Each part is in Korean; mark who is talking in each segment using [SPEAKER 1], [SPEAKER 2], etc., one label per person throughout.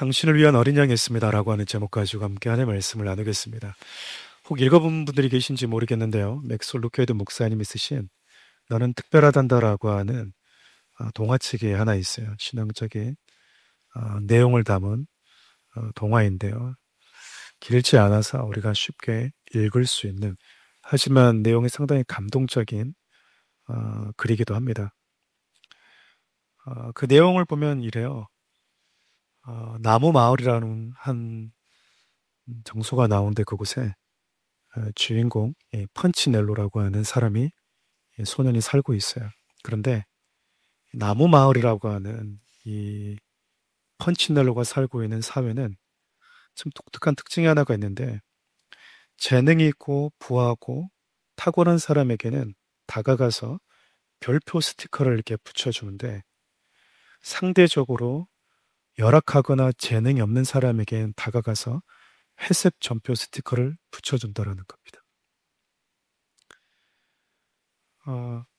[SPEAKER 1] 당신을 위한 어린 양이 있습니다라고 하는 제목 가지고 함께 하나의 말씀을 나누겠습니다. 혹 읽어본 분들이 계신지 모르겠는데요. 맥솔 루케드 목사님이 쓰신 너는 특별하단다라고 하는 동화책이 하나 있어요. 신앙적인 내용을 담은 동화인데요. 길지 않아서 우리가 쉽게 읽을 수 있는, 하지만 내용이 상당히 감동적인 글이기도 합니다. 그 내용을 보면 이래요. 나무 마을이라는 한 장소가 나오는데 그곳에 주인공 펀치넬로라고 하는 사람이 소년이 살고 있어요. 그런데 나무 마을이라고 하는 이 펀치넬로가 살고 있는 사회는 좀 독특한 특징이 하나가 있는데, 재능이 있고 부하고 탁월한 사람에게는 다가가서 별표 스티커를 이렇게 붙여주는데, 상대적으로 열악하거나 재능이 없는 사람에게는 다가가서 회색 전표 스티커를 붙여준다라는 겁니다.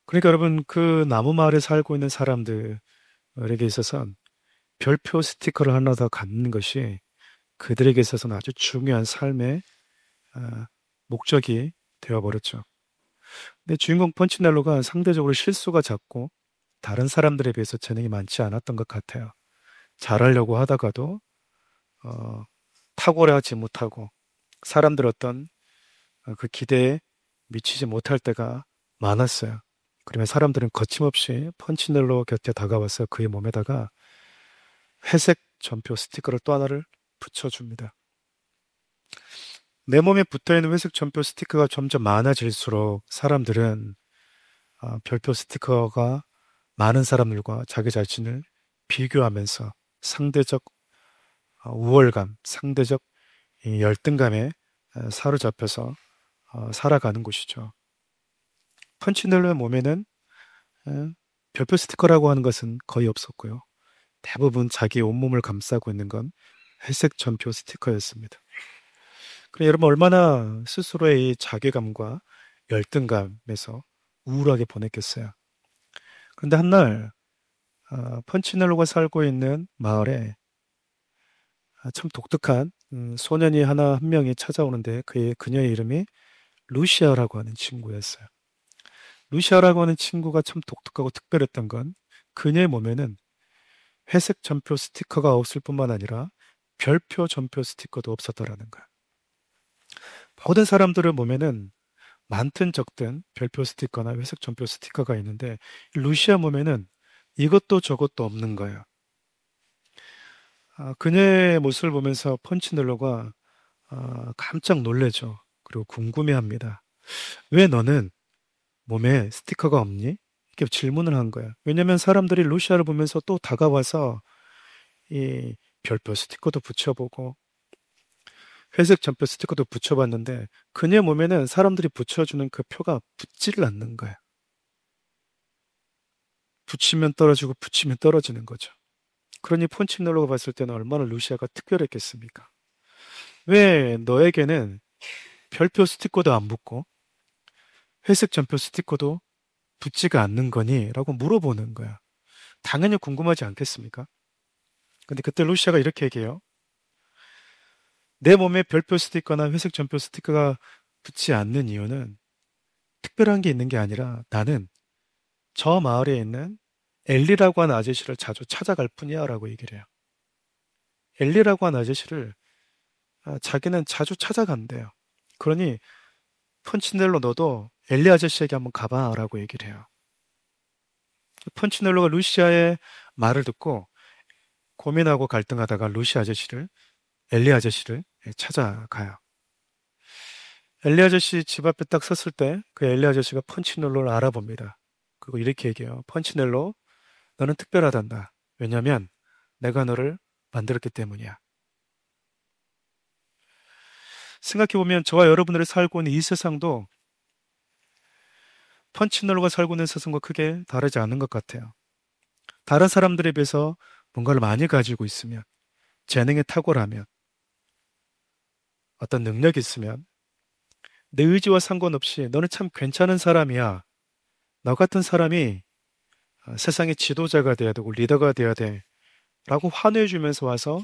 [SPEAKER 1] 그러니까 여러분, 그 나무 마을에 살고 있는 사람들에게 있어서는 별표 스티커를 하나 더 갖는 것이 그들에게 있어서는 아주 중요한 삶의 목적이 되어버렸죠. 근데 주인공 펀치넬로가 상대적으로 실수가 작고 다른 사람들에 비해서 재능이 많지 않았던 것 같아요. 잘하려고 하다가도 탁월하지 못하고 사람들 어떤 그 기대에 미치지 못할 때가 많았어요. 그러면 사람들은 거침없이 펀치넬로 곁에 다가와서 그의 몸에다가 회색 전표 스티커를 또 하나를 붙여줍니다. 내 몸에 붙어있는 회색 전표 스티커가 점점 많아질수록 사람들은 별표 스티커가 많은 사람들과 자기 자신을 비교하면서 상대적 우월감, 상대적 이 열등감에 사로잡혀서 살아가는 곳이죠. 펀치넬로의 몸에는 별표 스티커라고 하는 것은 거의 없었고요. 대부분 자기 온몸을 감싸고 있는 건 회색 전표 스티커였습니다. 그럼 여러분 얼마나 스스로의 이 자괴감과 열등감에서 우울하게 보냈겠어요. 그런데 한날 펀치넬로가 살고 있는 마을에 참 독특한 소년이 한 명이 찾아오는데 그녀의 이름이 루시아라고 하는 친구였어요. 루시아라고 하는 친구가 참 독특하고 특별했던 건 그녀의 몸에는 회색 전표 스티커가 없을 뿐만 아니라 별표 전표 스티커도 없었다라는 거예요. 모든 사람들의 몸에는 많든 적든 별표 스티커나 회색 전표 스티커가 있는데 루시아 몸에는 이것도 저것도 없는 거예요. 그녀의 모습을 보면서 펀치넬로가 깜짝 놀래죠. 그리고 궁금해합니다. 왜 너는 몸에 스티커가 없니? 이렇게 질문을 한 거예요. 왜냐하면 사람들이 루시아를 보면서 또 다가와서 이 별표 스티커도 붙여보고 회색 전표 스티커도 붙여봤는데 그녀의 몸에는 사람들이 붙여주는 그 표가 붙지를 않는 거예요. 붙이면 떨어지고 붙이면 떨어지는 거죠. 그러니 폰치넬로가 봤을 때는 얼마나 루시아가 특별했겠습니까? 왜 너에게는 별표 스티커도 안 붙고 회색 전표 스티커도 붙지가 않는 거니? 라고 물어보는 거야. 당연히 궁금하지 않겠습니까? 근데 그때 루시아가 이렇게 얘기해요. 내 몸에 별표 스티커나 회색 전표 스티커가 붙지 않는 이유는 특별한 게 있는 게 아니라 나는 저 마을에 있는 엘리라고 하는 아저씨를 자주 찾아갈 뿐이야 라고 얘기를 해요. 엘리라고 하는 아저씨를 자기는 자주 찾아간대요. 그러니 펀치넬로 너도 엘리 아저씨에게 한번 가봐 라고 얘기를 해요. 펀치넬로가 루시아의 말을 듣고 고민하고 갈등하다가 엘리 아저씨를 찾아가요. 엘리 아저씨 집 앞에 딱 섰을 때 그 엘리 아저씨가 펀치넬로를 알아봅니다. 그리고 이렇게 얘기해요. 펀치넬로, 너는 특별하단다. 왜냐면 내가 너를 만들었기 때문이야. 생각해보면 저와 여러분들이 살고 있는 이 세상도 펀치넬로가 살고 있는 세상과 크게 다르지 않은 것 같아요. 다른 사람들에 비해서 뭔가를 많이 가지고 있으면, 재능에 탁월하면, 어떤 능력이 있으면 내 의지와 상관없이 너는 참 괜찮은 사람이야. 너 같은 사람이 세상의 지도자가 돼야 되고 리더가 돼야 돼. 라고 환호해 주면서 와서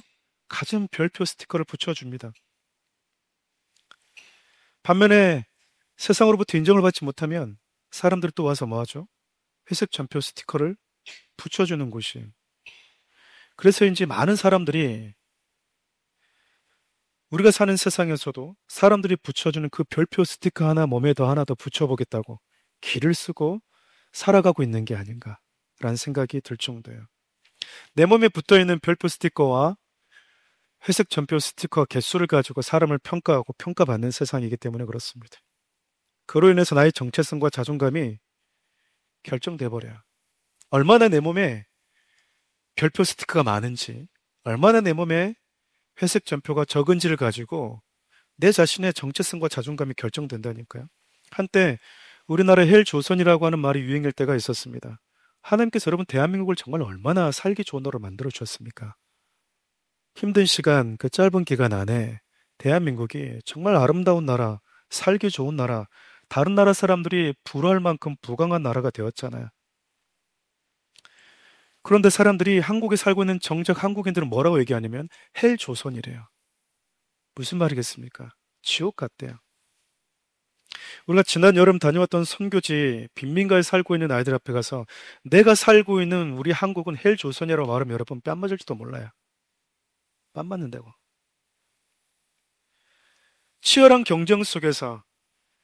[SPEAKER 1] 갖은 별표 스티커를 붙여줍니다. 반면에 세상으로부터 인정을 받지 못하면 사람들이 또 와서 뭐 하죠? 회색 전표 스티커를 붙여주는 곳이에요. 그래서인지 많은 사람들이 우리가 사는 세상에서도 사람들이 붙여주는 그 별표 스티커 하나 몸에 더 하나 더 붙여보겠다고 기를 쓰고 살아가고 있는 게 아닌가라는 생각이 들 정도예요. 내 몸에 붙어있는 별표 스티커와 회색 전표 스티커 개수를 가지고 사람을 평가하고 평가받는 세상이기 때문에 그렇습니다. 그로 인해서 나의 정체성과 자존감이 결정돼 버려요. 얼마나 내 몸에 별표 스티커가 많은지, 얼마나 내 몸에 회색 전표가 적은지를 가지고 내 자신의 정체성과 자존감이 결정된다니까요. 한때 우리나라 헬조선이라고 하는 말이 유행할 때가 있었습니다. 하나님께서 여러분 대한민국을 정말 얼마나 살기 좋은 나라로 만들어 주셨습니까? 힘든 시간, 그 짧은 기간 안에 대한민국이 정말 아름다운 나라, 살기 좋은 나라, 다른 나라 사람들이 부러워할 만큼 부강한 나라가 되었잖아요. 그런데 사람들이 한국에 살고 있는 정작 한국인들은 뭐라고 얘기하냐면 헬조선이래요. 무슨 말이겠습니까? 지옥 같대요. 우리가 지난 여름 다녀왔던 선교지 빈민가에 살고 있는 아이들 앞에 가서 내가 살고 있는 우리 한국은 헬조선이라고 말하면 여러분 뺨 맞을지도 몰라요. 뺨 맞는다고. 치열한 경쟁 속에서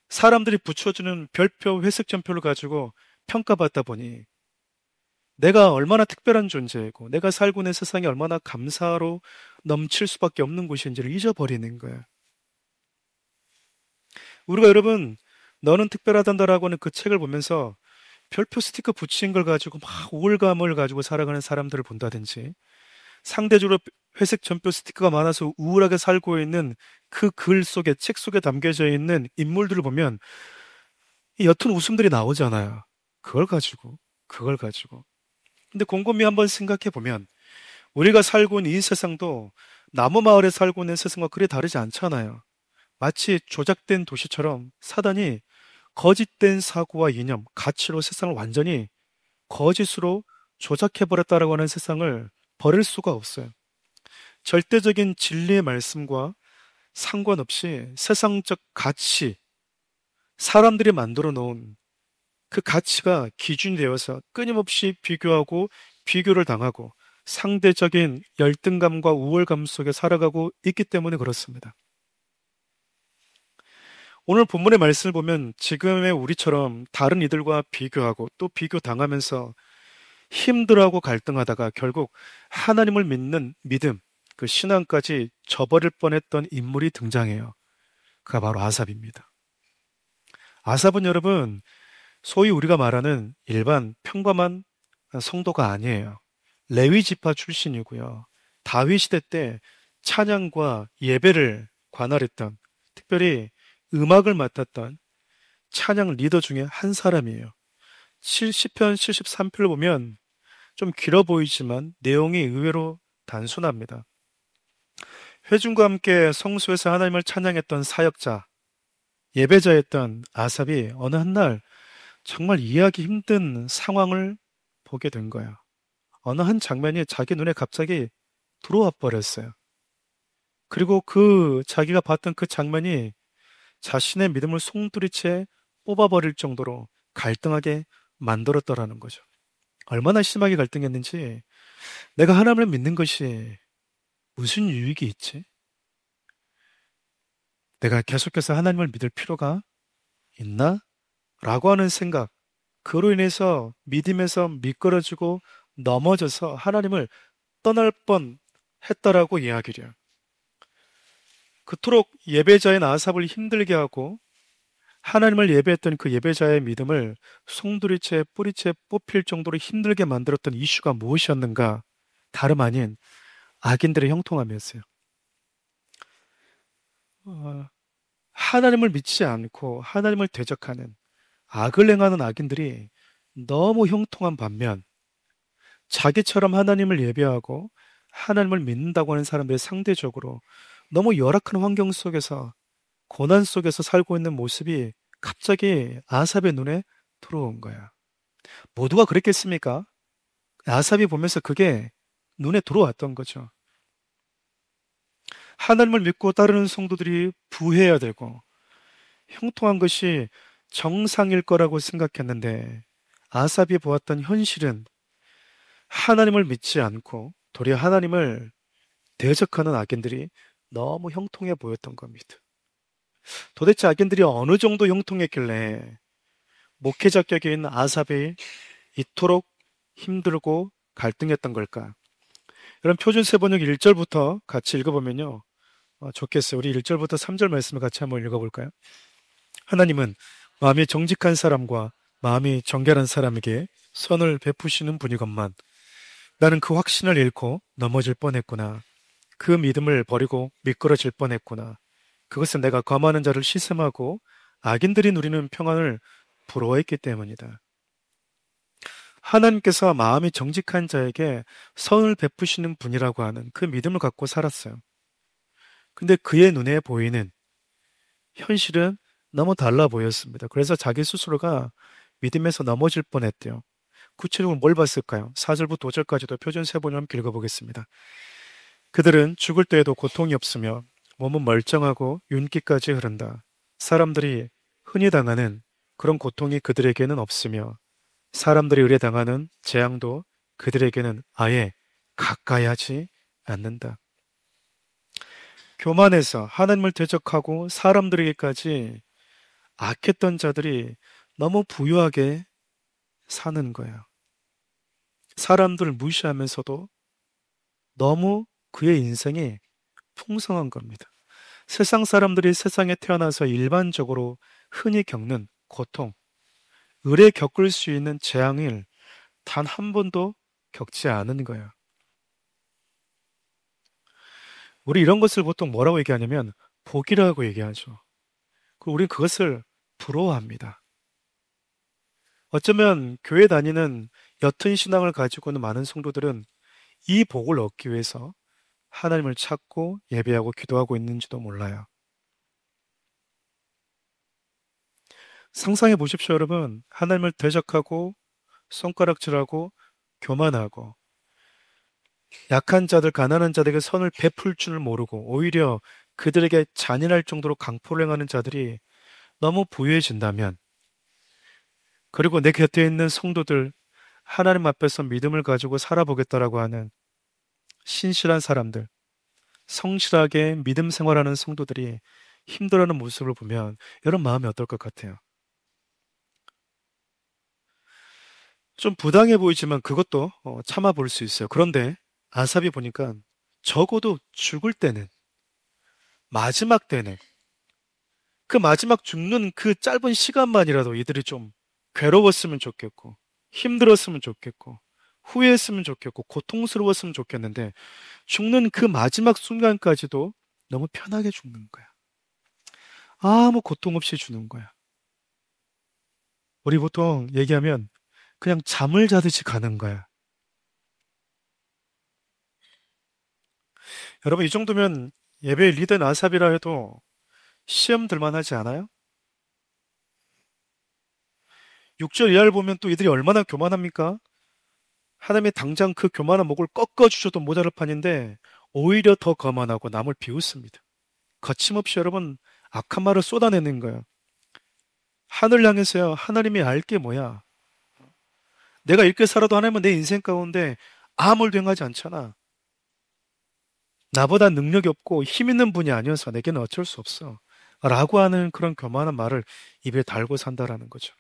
[SPEAKER 1] 사람들이 붙여주는 별표 회색 전표를 가지고 평가받다 보니 내가 얼마나 특별한 존재이고 내가 살고 있는 세상이 얼마나 감사로 넘칠 수밖에 없는 곳인지를 잊어버리는 거예요. 우리가 여러분 너는 특별하단다라고 하는 그 책을 보면서 별표 스티커 붙인 걸 가지고 막 우울감을 가지고 살아가는 사람들을 본다든지 상대적으로 회색 전표 스티커가 많아서 우울하게 살고 있는 그 글 속에 책 속에 담겨져 있는 인물들을 보면 이 옅은 웃음들이 나오잖아요. 그걸 가지고. 근데 곰곰이 한번 생각해 보면 우리가 살고 있는 이 세상도 나무 마을에 살고 있는 세상과 그리 다르지 않잖아요. 마치 조작된 도시처럼 사단이 거짓된 사고와 이념, 가치로 세상을 완전히 거짓으로 조작해버렸다라고 하는 세상을 버릴 수가 없어요. 절대적인 진리의 말씀과 상관없이 세상적 가치, 사람들이 만들어 놓은 그 가치가 기준이 되어서 끊임없이 비교하고 비교를 당하고 상대적인 열등감과 우월감 속에 살아가고 있기 때문에 그렇습니다. 오늘 본문의 말씀을 보면 지금의 우리처럼 다른 이들과 비교하고 또 비교당하면서 힘들어하고 갈등하다가 결국 하나님을 믿는 믿음, 그 신앙까지 저버릴 뻔했던 인물이 등장해요. 그가 바로 아삽입니다. 아삽은 여러분, 소위 우리가 말하는 일반 평범한 성도가 아니에요. 레위 지파 출신이고요. 다윗 시대 때 찬양과 예배를 관할했던, 특별히 음악을 맡았던 찬양 리더 중에 한 사람이에요. 70편 73편을 보면 좀 길어 보이지만 내용이 의외로 단순합니다. 회중과 함께 성소에서 하나님을 찬양했던 사역자, 예배자였던 아삽이 어느 한날 정말 이해하기 힘든 상황을 보게 된 거야. 어느 한 장면이 자기 눈에 갑자기 들어와 버렸어요. 그리고 그 자기가 봤던 그 장면이 자신의 믿음을 송두리째 뽑아버릴 정도로 갈등하게 만들었더라는 거죠. 얼마나 심하게 갈등했는지 내가 하나님을 믿는 것이 무슨 유익이 있지? 내가 계속해서 하나님을 믿을 필요가 있나? 라고 하는 생각, 그로 인해서 믿음에서 미끄러지고 넘어져서 하나님을 떠날 뻔 했다라고 이야기해요. 그토록 예배자인 아삽을 힘들게 하고 하나님을 예배했던 그 예배자의 믿음을 송두리째 뿌리째 뽑힐 정도로 힘들게 만들었던 이슈가 무엇이었는가? 다름 아닌 악인들의 형통함이었어요. 하나님을 믿지 않고 하나님을 대적하는 악을 행하는 악인들이 너무 형통한 반면 자기처럼 하나님을 예배하고 하나님을 믿는다고 하는 사람들이 상대적으로 너무 열악한 환경 속에서 고난 속에서 살고 있는 모습이 갑자기 아삽의 눈에 들어온 거야. 모두가 그랬겠습니까? 아삽이 보면서 그게 눈에 들어왔던 거죠. 하나님을 믿고 따르는 성도들이 부해야 되고 형통한 것이 정상일 거라고 생각했는데 아삽이 보았던 현실은 하나님을 믿지 않고 도리어 하나님을 대적하는 악인들이 너무 형통해 보였던 겁니다. 도대체 악인들이 어느 정도 형통했길래 목회자 격인 아삽이 이토록 힘들고 갈등했던 걸까? 그럼 표준 세번역 1절부터 같이 읽어보면요. 좋겠어요. 우리 1절부터 3절 말씀을 같이 한번 읽어볼까요? 하나님은 마음이 정직한 사람과 마음이 정결한 사람에게 선을 베푸시는 분이건만 나는 그 확신을 잃고 넘어질 뻔했구나. 그 믿음을 버리고 미끄러질 뻔했구나. 그것은 내가 검하는 자를 시샘하고 악인들이 누리는 평안을 부러워했기 때문이다. 하나님께서 마음이 정직한 자에게 선을 베푸시는 분이라고 하는 그 믿음을 갖고 살았어요. 근데 그의 눈에 보이는 현실은 너무 달라 보였습니다. 그래서 자기 스스로가 믿음에서 넘어질 뻔했대요. 구체적으로 뭘 봤을까요? 4절부터 5절까지도 표준 세번역 함께 읽어보겠습니다. 그들은 죽을 때에도 고통이 없으며 몸은 멀쩡하고 윤기까지 흐른다. 사람들이 흔히 당하는 그런 고통이 그들에게는 없으며 사람들이 의뢰당하는 재앙도 그들에게는 아예 가까이 하지 않는다. 교만해서 하나님을 대적하고 사람들에게까지 악했던 자들이 너무 부유하게 사는 거야. 사람들을 무시하면서도 너무 그의 인생이 풍성한 겁니다. 세상 사람들이 세상에 태어나서 일반적으로 흔히 겪는 고통, 을에 겪을 수 있는 재앙을 단 한 번도 겪지 않은 거예요. 우리 이런 것을 보통 뭐라고 얘기하냐면 복이라고 얘기하죠. 우린 그것을 부러워합니다. 어쩌면 교회 다니는 옅은 신앙을 가지고 있는 많은 성도들은 이 복을 얻기 위해서 하나님을 찾고 예배하고 기도하고 있는지도 몰라요. 상상해 보십시오, 여러분. 하나님을 대적하고 손가락질하고 교만하고 약한 자들, 가난한 자들에게 선을 베풀 줄 모르고 오히려 그들에게 잔인할 정도로 강포를 행하는 자들이 너무 부유해진다면, 그리고 내 곁에 있는 성도들, 하나님 앞에서 믿음을 가지고 살아보겠다라고 하는 신실한 사람들, 성실하게 믿음 생활하는 성도들이 힘들어하는 모습을 보면 여러분 마음이 어떨 것 같아요? 좀 부당해 보이지만 그것도 참아 볼 수 있어요. 그런데 아삽이 보니까 적어도 죽을 때는, 마지막 때는, 그 마지막 죽는 그 짧은 시간만이라도 이들이 좀 괴로웠으면 좋겠고, 힘들었으면 좋겠고, 후회했으면 좋겠고, 고통스러웠으면 좋겠는데, 죽는 그 마지막 순간까지도 너무 편하게 죽는 거야. 아무 고통 없이 죽는 거야. 우리 보통 얘기하면 그냥 잠을 자듯이 가는 거야. 여러분, 이 정도면 예배 리더 아삽이라 해도 시험 들만 하지 않아요? 6절 이하를 보면 또 이들이 얼마나 교만합니까? 하나님이 당장 그 교만한 목을 꺾어주셔도 모자랄 판인데 오히려 더 거만하고 남을 비웃습니다. 거침없이 여러분 악한 말을 쏟아내는 거예요. 하늘 향해서요. 하나님이 알 게 뭐야? 내가 이렇게 살아도 하나님은 내 인생 가운데 아무 일도 행하지 않잖아. 나보다 능력이 없고 힘 있는 분이 아니어서 내게는 어쩔 수 없어. 라고 하는 그런 교만한 말을 입에 달고 산다라는 거죠.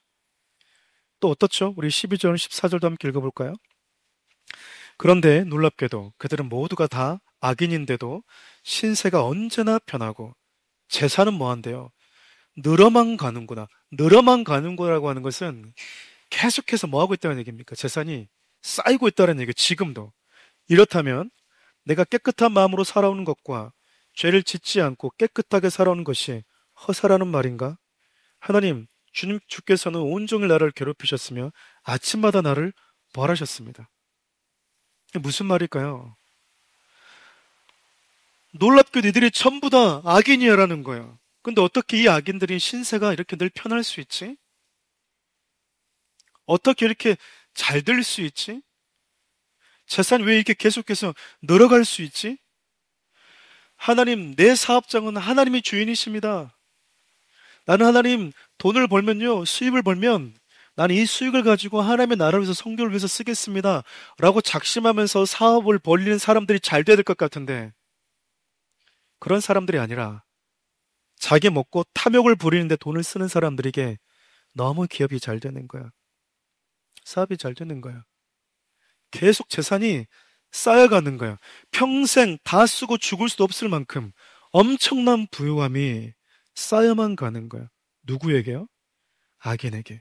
[SPEAKER 1] 또 어떻죠? 우리 12절, 14절도 함께 읽어볼까요? 그런데 놀랍게도 그들은 모두가 다 악인인데도 신세가 언제나 편하고 재산은 뭐한데요? 늘어만 가는구나. 늘어만 가는구나라고 하는 것은 계속해서 뭐 하고 있다는 얘기입니까? 재산이 쌓이고 있다는 얘기예요. 지금도. 이렇다면 내가 깨끗한 마음으로 살아오는 것과 죄를 짓지 않고 깨끗하게 살아오는 것이 허사라는 말인가? 하나님, 주께서는 온종일 나를 괴롭히셨으며 아침마다 나를 벌하셨습니다. 이게 무슨 말일까요? 놀랍게도 이들이 전부 다 악인이라는 거예요. 근데 어떻게 이 악인들이 신세가 이렇게 늘 편할 수 있지? 어떻게 이렇게 잘 될 수 있지? 재산이 왜 이렇게 계속해서 늘어갈 수 있지? 하나님, 내 사업장은 하나님이 주인이십니다. 나는 하나님 돈을 벌면요, 수입을 벌면 나는 이 수익을 가지고 하나님의 나라를 위해서 성교를 위해서 쓰겠습니다. 라고 작심하면서 사업을 벌리는 사람들이 잘 돼야 될 것 같은데 그런 사람들이 아니라 자기 먹고 탐욕을 부리는데 돈을 쓰는 사람들에게 너무 기업이 잘 되는 거야. 사업이 잘 되는 거야. 계속 재산이 쌓여가는 거야. 평생 다 쓰고 죽을 수도 없을 만큼 엄청난 부유함이 쌓여만 가는 거야. 누구에게요? 악인에게.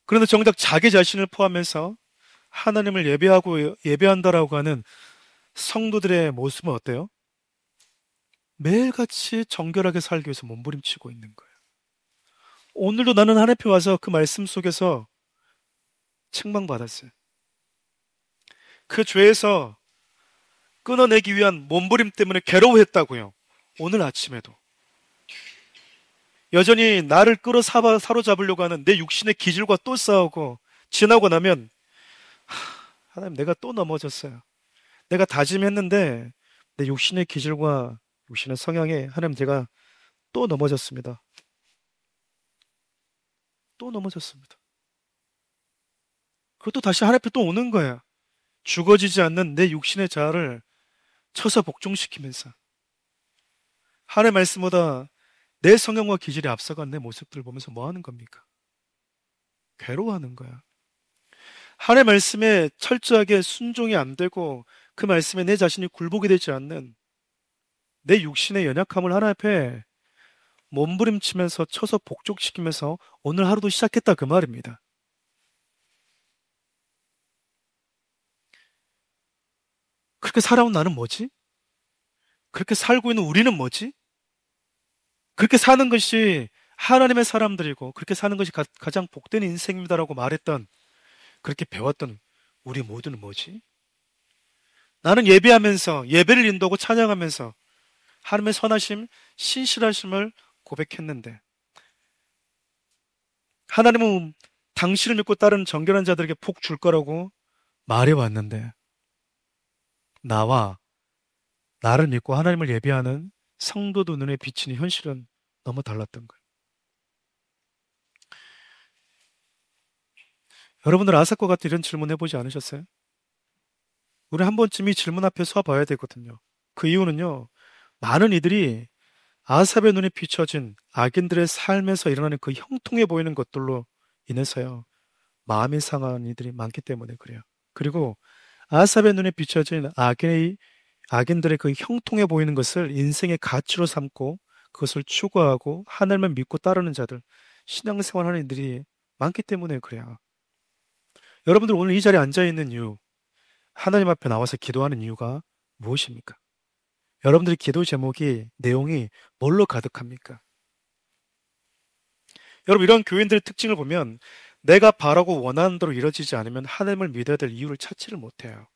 [SPEAKER 1] 그런데 정작 자기 자신을 포함해서 하나님을 예배한다라고 하는 성도들의 모습은 어때요? 매일같이 정결하게 살기 위해서 몸부림치고 있는 거예요. 오늘도 나는 하나님 앞에 와서 그 말씀 속에서 책망받았어요. 그 죄에서 끊어내기 위한 몸부림 때문에 괴로워했다고요. 오늘 아침에도. 여전히 나를 사로잡으려고 하는 내 육신의 기질과 또 싸우고 지나고 나면 하나님 내가 또 넘어졌어요. 내가 다짐했는데 내 육신의 기질과 육신의 성향에 하나님 제가 또 넘어졌습니다. 또 넘어졌습니다. 그것도 다시 하나님 앞에 또 오는 거야. 죽어지지 않는 내 육신의 자아를 쳐서 복종시키면서 하나님의 말씀보다 내 성향과 기질이 앞서간 내 모습들을 보면서 뭐 하는 겁니까? 괴로워하는 거야. 하나님의 말씀에 철저하게 순종이 안 되고 그 말씀에 내 자신이 굴복이 되지 않는 내 육신의 연약함을 하나님 앞에 몸부림치면서 쳐서 복종시키면서 오늘 하루도 시작했다 그 말입니다. 그렇게 살아온 나는 뭐지? 그렇게 살고 있는 우리는 뭐지? 그렇게 사는 것이 하나님의 사람들이고 그렇게 사는 것이 가장 복된 인생입니다라고 말했던 그렇게 배웠던 우리 모두는 뭐지? 나는 예배하면서 예배를 인도하고 찬양하면서 하나님의 선하심, 신실하심을 고백했는데 하나님은 당신을 믿고 따르는 정결한 자들에게 복 줄 거라고 말해왔는데 나와 나를 믿고 하나님을 예배하는 성도도 눈에 비치는 현실은 너무 달랐던 거예요. 여러분들 아삭과 같은 이런 질문 해보지 않으셨어요? 우리 한 번쯤 이 질문 앞에 서 봐야 되거든요. 그 이유는요, 많은 이들이 아삽의 눈에 비춰진 악인들의 삶에서 일어나는 그 형통해 보이는 것들로 인해서요, 마음이 상한 이들이 많기 때문에 그래요. 그리고 아삽의 눈에 비춰진 악인들의 그 형통해 보이는 것을 인생의 가치로 삼고 그것을 추구하고 하나님을 믿고 따르는 자들, 신앙생활하는 이들이 많기 때문에 그래요. 여러분들 오늘 이 자리에 앉아 있는 이유, 하나님 앞에 나와서 기도하는 이유가 무엇입니까? 여러분들의 기도 제목이, 내용이 뭘로 가득합니까? 여러분, 이런 교인들의 특징을 보면 내가 바라고 원하는 대로 이루어지지 않으면 하나님을 믿어야 될 이유를 찾지를 못해요.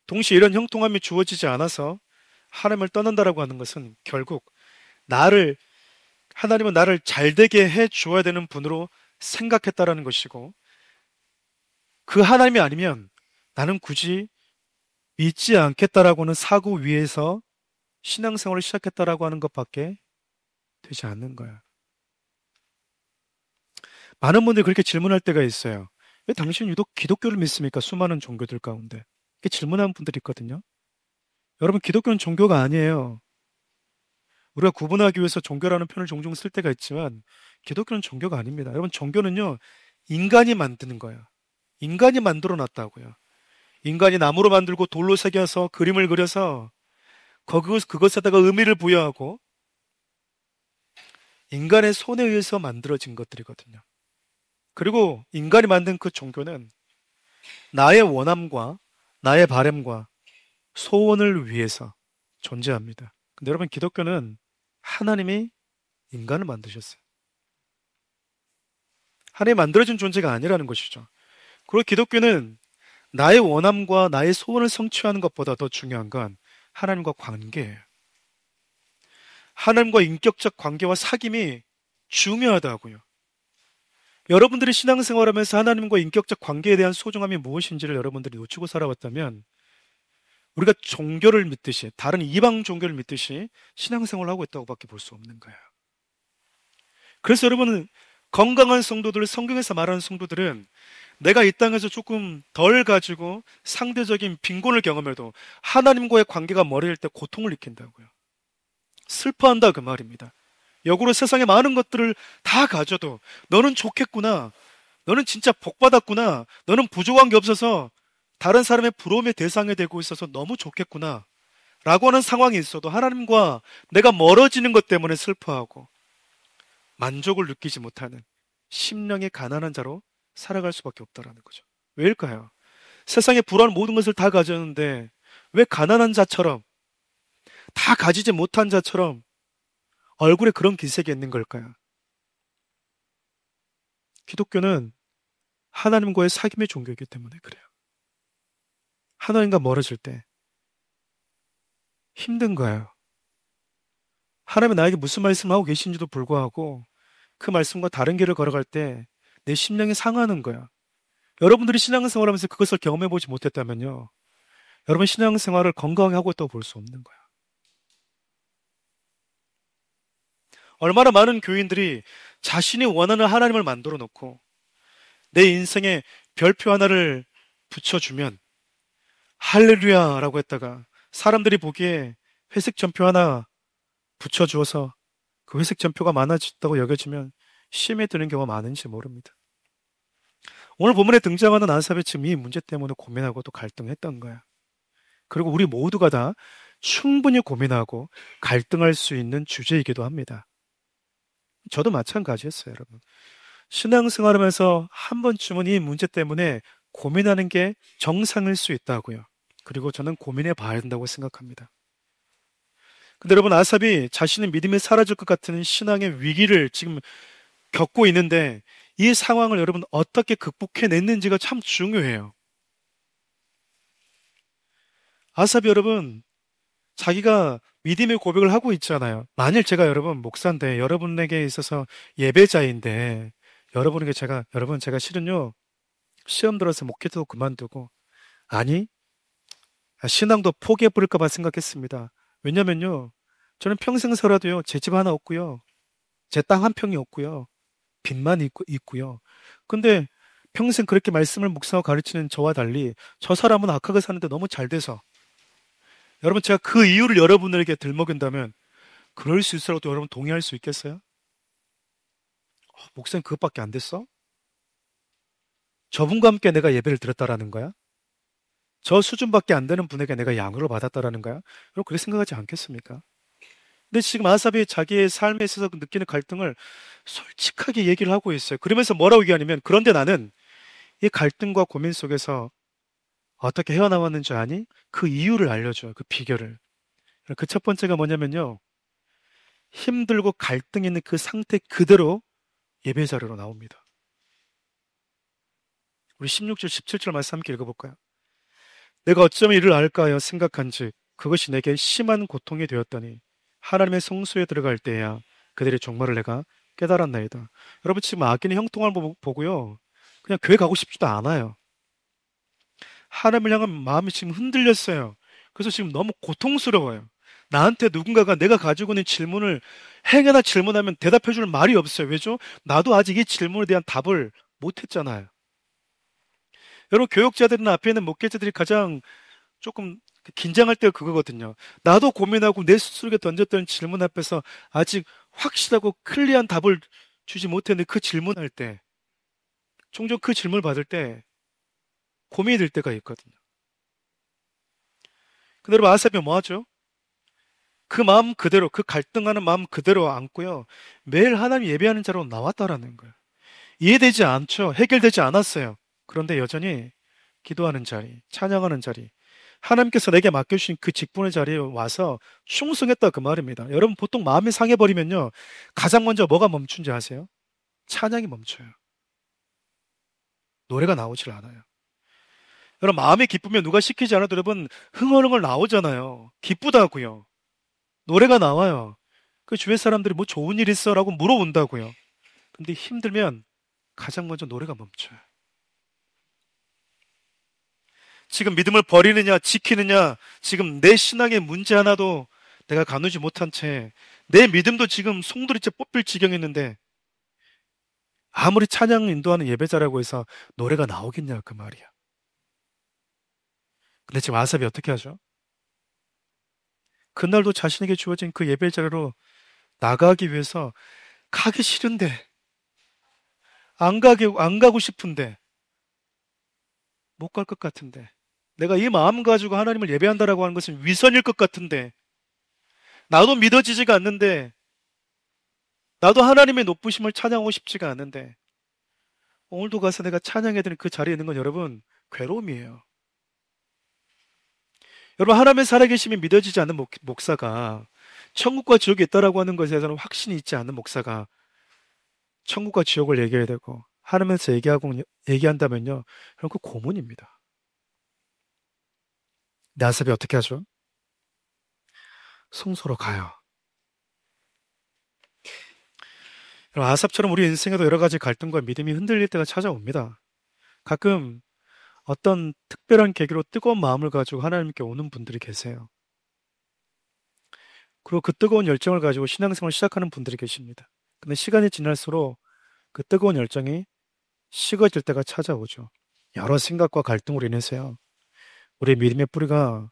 [SPEAKER 1] 동시에 이런 형통함이 주어지지 않아서 하나님을 떠난다라고 하는 것은 결국 나를, 하나님은 나를 잘되게 해 주어야 되는 분으로 생각했다라는 것이고 그 하나님이 아니면 나는 굳이 믿지 않겠다라고는 사고 위에서 신앙생활을 시작했다라고 하는 것밖에 되지 않는 거야. 많은 분들이 그렇게 질문할 때가 있어요. 왜 당신 유독 기독교를 믿습니까? 수많은 종교들 가운데. 이렇게 질문하는 분들이 있거든요. 여러분, 기독교는 종교가 아니에요. 우리가 구분하기 위해서 종교라는 표현을 종종 쓸 때가 있지만 기독교는 종교가 아닙니다. 여러분, 종교는요, 인간이 만드는 거예요. 인간이 만들어 놨다고요. 인간이 나무로 만들고 돌로 새겨서 그림을 그려서 그것에다가 의미를 부여하고 인간의 손에 의해서 만들어진 것들이거든요. 그리고 인간이 만든 그 종교는 나의 원함과 나의 바램과 소원을 위해서 존재합니다. 근데 여러분, 기독교는 하나님이 인간을 만드셨어요. 하나님이 만들어진 존재가 아니라는 것이죠. 그리고 기독교는 나의 원함과 나의 소원을 성취하는 것보다 더 중요한 건 하나님과 관계예요. 하나님과 인격적 관계와 사귐이 중요하다고요. 여러분들이 신앙생활하면서 하나님과 인격적 관계에 대한 소중함이 무엇인지를 여러분들이 놓치고 살아왔다면 우리가 종교를 믿듯이 다른 이방 종교를 믿듯이 신앙생활을 하고 있다고 밖에 볼 수 없는 거예요. 그래서 여러분은 건강한 성도들, 성경에서 말하는 성도들은 내가 이 땅에서 조금 덜 가지고 상대적인 빈곤을 경험해도 하나님과의 관계가 멀어질 때 고통을 느낀다고요. 슬퍼한다 그 말입니다. 역으로 세상에 많은 것들을 다 가져도 너는 좋겠구나. 너는 진짜 복 받았구나. 너는 부족한 게 없어서 다른 사람의 부러움의 대상이 되고 있어서 너무 좋겠구나. 라고 하는 상황이 있어도 하나님과 내가 멀어지는 것 때문에 슬퍼하고 만족을 느끼지 못하는 심령의 가난한 자로 살아갈 수밖에 없다라는 거죠. 왜일까요? 세상에 불안한 모든 것을 다 가졌는데 왜 가난한 자처럼 다 가지지 못한 자처럼 얼굴에 그런 기색이 있는 걸까요? 기독교는 하나님과의 사귐의 종교이기 때문에 그래요. 하나님과 멀어질 때 힘든 거예요. 하나님이 나에게 무슨 말씀을 하고 계신지도 불구하고 그 말씀과 다른 길을 걸어갈 때 내 심령이 상하는 거야. 여러분들이 신앙생활을 하면서 그것을 경험해보지 못했다면요. 여러분 신앙생활을 건강하게 하고 있다고 볼 수 없는 거야. 얼마나 많은 교인들이 자신이 원하는 하나님을 만들어 놓고 내 인생에 별표 하나를 붙여주면 할렐루야라고 했다가 사람들이 보기에 회색 점표 하나 붙여주어서 그 회색 점표가 많아졌다고 여겨지면 심에 드는 경우가 많은지 모릅니다. 오늘 본문에 등장하는 아삽이 지금 이 문제 때문에 고민하고 또 갈등했던 거야. 그리고 우리 모두가 다 충분히 고민하고 갈등할 수 있는 주제이기도 합니다. 저도 마찬가지였어요, 여러분. 신앙생활하면서 한 번쯤은 이 문제 때문에 고민하는 게 정상일 수 있다고요. 그리고 저는 고민해 봐야 된다고 생각합니다. 근데 여러분, 아삽이 자신의 믿음이 사라질 것 같은 신앙의 위기를 지금 겪고 있는데 이 상황을 여러분 어떻게 극복해냈는지가 참 중요해요. 아삽이 여러분, 자기가 믿음의 고백을 하고 있잖아요. 만일 제가 여러분 목사인데 여러분에게 있어서 예배자인데 여러분 제가 실은요 시험 들어서 목회도 그만두고 아니 신앙도 포기해버릴까 봐 생각했습니다. 왜냐면요 저는 평생 살아도요 제 집 하나 없고요 제 땅 한 평이 없고요 빚만 있고요. 근데 평생 그렇게 말씀을 묵상하고 가르치는 저와 달리 저 사람은 악하게 사는데 너무 잘 돼서 여러분 제가 그 이유를 여러분에게 들먹인다면 그럴 수 있으라고 여러분 동의할 수 있겠어요? 목사님 그것밖에 안 됐어? 저분과 함께 내가 예배를 드렸다라는 거야? 저 수준밖에 안 되는 분에게 내가 양육을 받았다라는 거야? 여러분 그렇게 생각하지 않겠습니까? 근데 지금 아삽이 자기의 삶에 있어서 느끼는 갈등을 솔직하게 얘기를 하고 있어요. 그러면서 뭐라고 얘기하냐면 그런데 나는 이 갈등과 고민 속에서 어떻게 헤어나왔는지 아니? 그 이유를 알려줘요. 그 비결을. 그 첫 번째가 뭐냐면요. 힘들고 갈등 있는 그 상태 그대로 예배 자료로 나옵니다. 우리 16절, 17절 말씀 함께 읽어볼까요? 내가 어쩌면 이를 알까 하여 생각한즉 그것이 내게 심한 고통이 되었더니 하나님의 성소에 들어갈 때야 그들의 종말을 내가 깨달았나이다. 여러분 지금 아끼는 형통을 보고요. 그냥 교회 가고 싶지도 않아요. 하나님을 향한 마음이 지금 흔들렸어요. 그래서 지금 너무 고통스러워요. 나한테 누군가가 내가 가지고 있는 질문을 행여나 질문하면 대답해 줄 말이 없어요. 왜죠? 나도 아직 이 질문에 대한 답을 못 했잖아요. 여러분, 교육자들이나 앞에 있는 목회자들이 가장 조금 긴장할 때가 그거거든요. 나도 고민하고 내 스스로에게 던졌던 질문 앞에서 아직 확실하고 클리어한 답을 주지 못했는데 그 질문할 때, 종종 그 질문을 받을 때 고민이 될 때가 있거든요. 근데 여러분, 아삽이 뭐 하죠? 그 마음 그대로, 그 갈등하는 마음 그대로 안고요. 매일 하나님 예배하는 자로 나왔다라는 거예요. 이해되지 않죠? 해결되지 않았어요. 그런데 여전히 기도하는 자리, 찬양하는 자리, 하나님께서 내게 맡겨주신 그 직분의 자리에 와서 충성했다 그 말입니다. 여러분 보통 마음이 상해버리면요. 가장 먼저 뭐가 멈춘지 아세요? 찬양이 멈춰요. 노래가 나오질 않아요. 여러분 마음이 기쁘면 누가 시키지 않아도 여러분 흥얼흥얼 나오잖아요. 기쁘다고요. 노래가 나와요. 그 주변 사람들이 뭐 좋은 일 있어? 라고 물어본다고요. 근데 힘들면 가장 먼저 노래가 멈춰요. 지금 믿음을 버리느냐, 지키느냐, 지금 내 신앙의 문제 하나도 내가 가누지 못한 채, 내 믿음도 지금 송두리째 뽑힐 지경이었는데, 아무리 찬양 인도하는 예배자라고 해서 노래가 나오겠냐, 그 말이야. 근데 지금 아삽이 어떻게 하죠? 그날도 자신에게 주어진 그 예배 자리로 나가기 위해서 가기 싫은데, 안 가고 싶은데, 못 갈 것 같은데, 내가 이 마음 가지고 하나님을 예배한다라고 하는 것은 위선일 것 같은데, 나도 믿어지지가 않는데, 나도 하나님의 높으심을 찬양하고 싶지가 않은데, 오늘도 가서 내가 찬양해야 되는 그 자리에 있는 건 여러분, 괴로움이에요. 여러분, 하나님의 살아계심이 믿어지지 않는 목사가 천국과 지옥이 있다라고 하는 것에 대해서는 확신이 있지 않는 목사가 천국과 지옥을 얘기해야 되고, 하나님에서 얘기한다면요, 그럼 그 고문입니다. 나삽이 어떻게 하죠? 성소로 가요. 여러분, 아삽처럼 우리 인생에도 여러 가지 갈등과 믿음이 흔들릴 때가 찾아옵니다. 가끔 어떤 특별한 계기로 뜨거운 마음을 가지고 하나님께 오는 분들이 계세요. 그리고 그 뜨거운 열정을 가지고 신앙생활을 시작하는 분들이 계십니다. 근데 시간이 지날수록 그 뜨거운 열정이 식어질 때가 찾아오죠. 여러 생각과 갈등으로 인해서요. 우리의 믿음의 뿌리가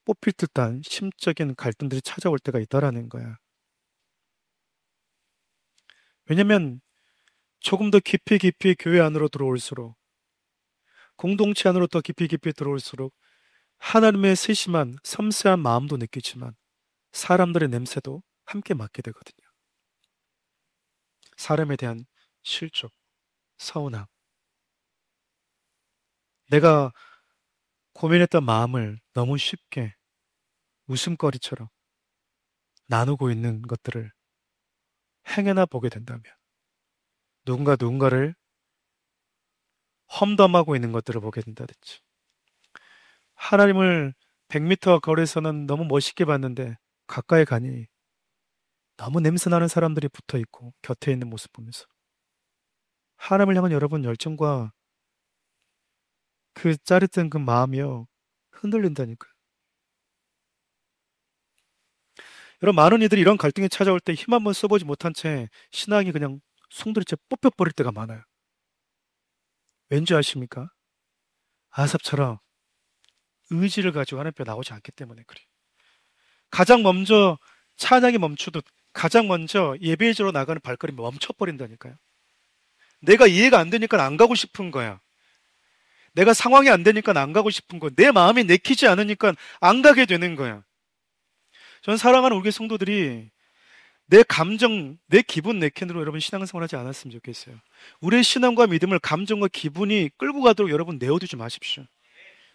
[SPEAKER 1] 뽑힐 듯한 심적인 갈등들이 찾아올 때가 있다라는 거야. 왜냐면 조금 더 깊이 깊이 교회 안으로 들어올수록, 공동체 안으로 더 깊이 깊이 들어올수록 하나님의 세심한 섬세한 마음도 느끼지만 사람들의 냄새도 함께 맡게 되거든요. 사람에 대한 실족, 서운함. 내가 고민했던 마음을 너무 쉽게 웃음거리처럼 나누고 있는 것들을 행해나 보게 된다면, 누군가를 험담하고 있는 것들을 보게 된다든지, 하나님을 100m 거리에서는 너무 멋있게 봤는데 가까이 가니 너무 냄새나는 사람들이 붙어 있고 곁에 있는 모습 보면서 하나님을 향한 여러분 열정과 그 짜릿한 그 마음이요, 흔들린다니까요. 여러분, 많은 이들이 이런 갈등이 찾아올 때 힘 한번 써보지 못한 채 신앙이 그냥 송두리째 뽑혀버릴 때가 많아요. 왠지 아십니까? 아삽처럼 의지를 가지고 하나님 앞에 나오지 않기 때문에 그래요. 가장 먼저 찬양이 멈추듯 가장 먼저 예배지로 나가는 발걸음이 멈춰버린다니까요. 내가 이해가 안 되니까 안 가고 싶은 거야. 내가 상황이 안 되니까 안 가고 싶은 거야. 내 마음이 내키지 않으니까 안 가게 되는 거야. 저는 사랑하는 우리 성도들이 내 감정, 내 기분 내키는 대로 여러분 신앙생활 하지 않았으면 좋겠어요. 우리의 신앙과 믿음을 감정과 기분이 끌고 가도록 여러분 내어두지 마십시오.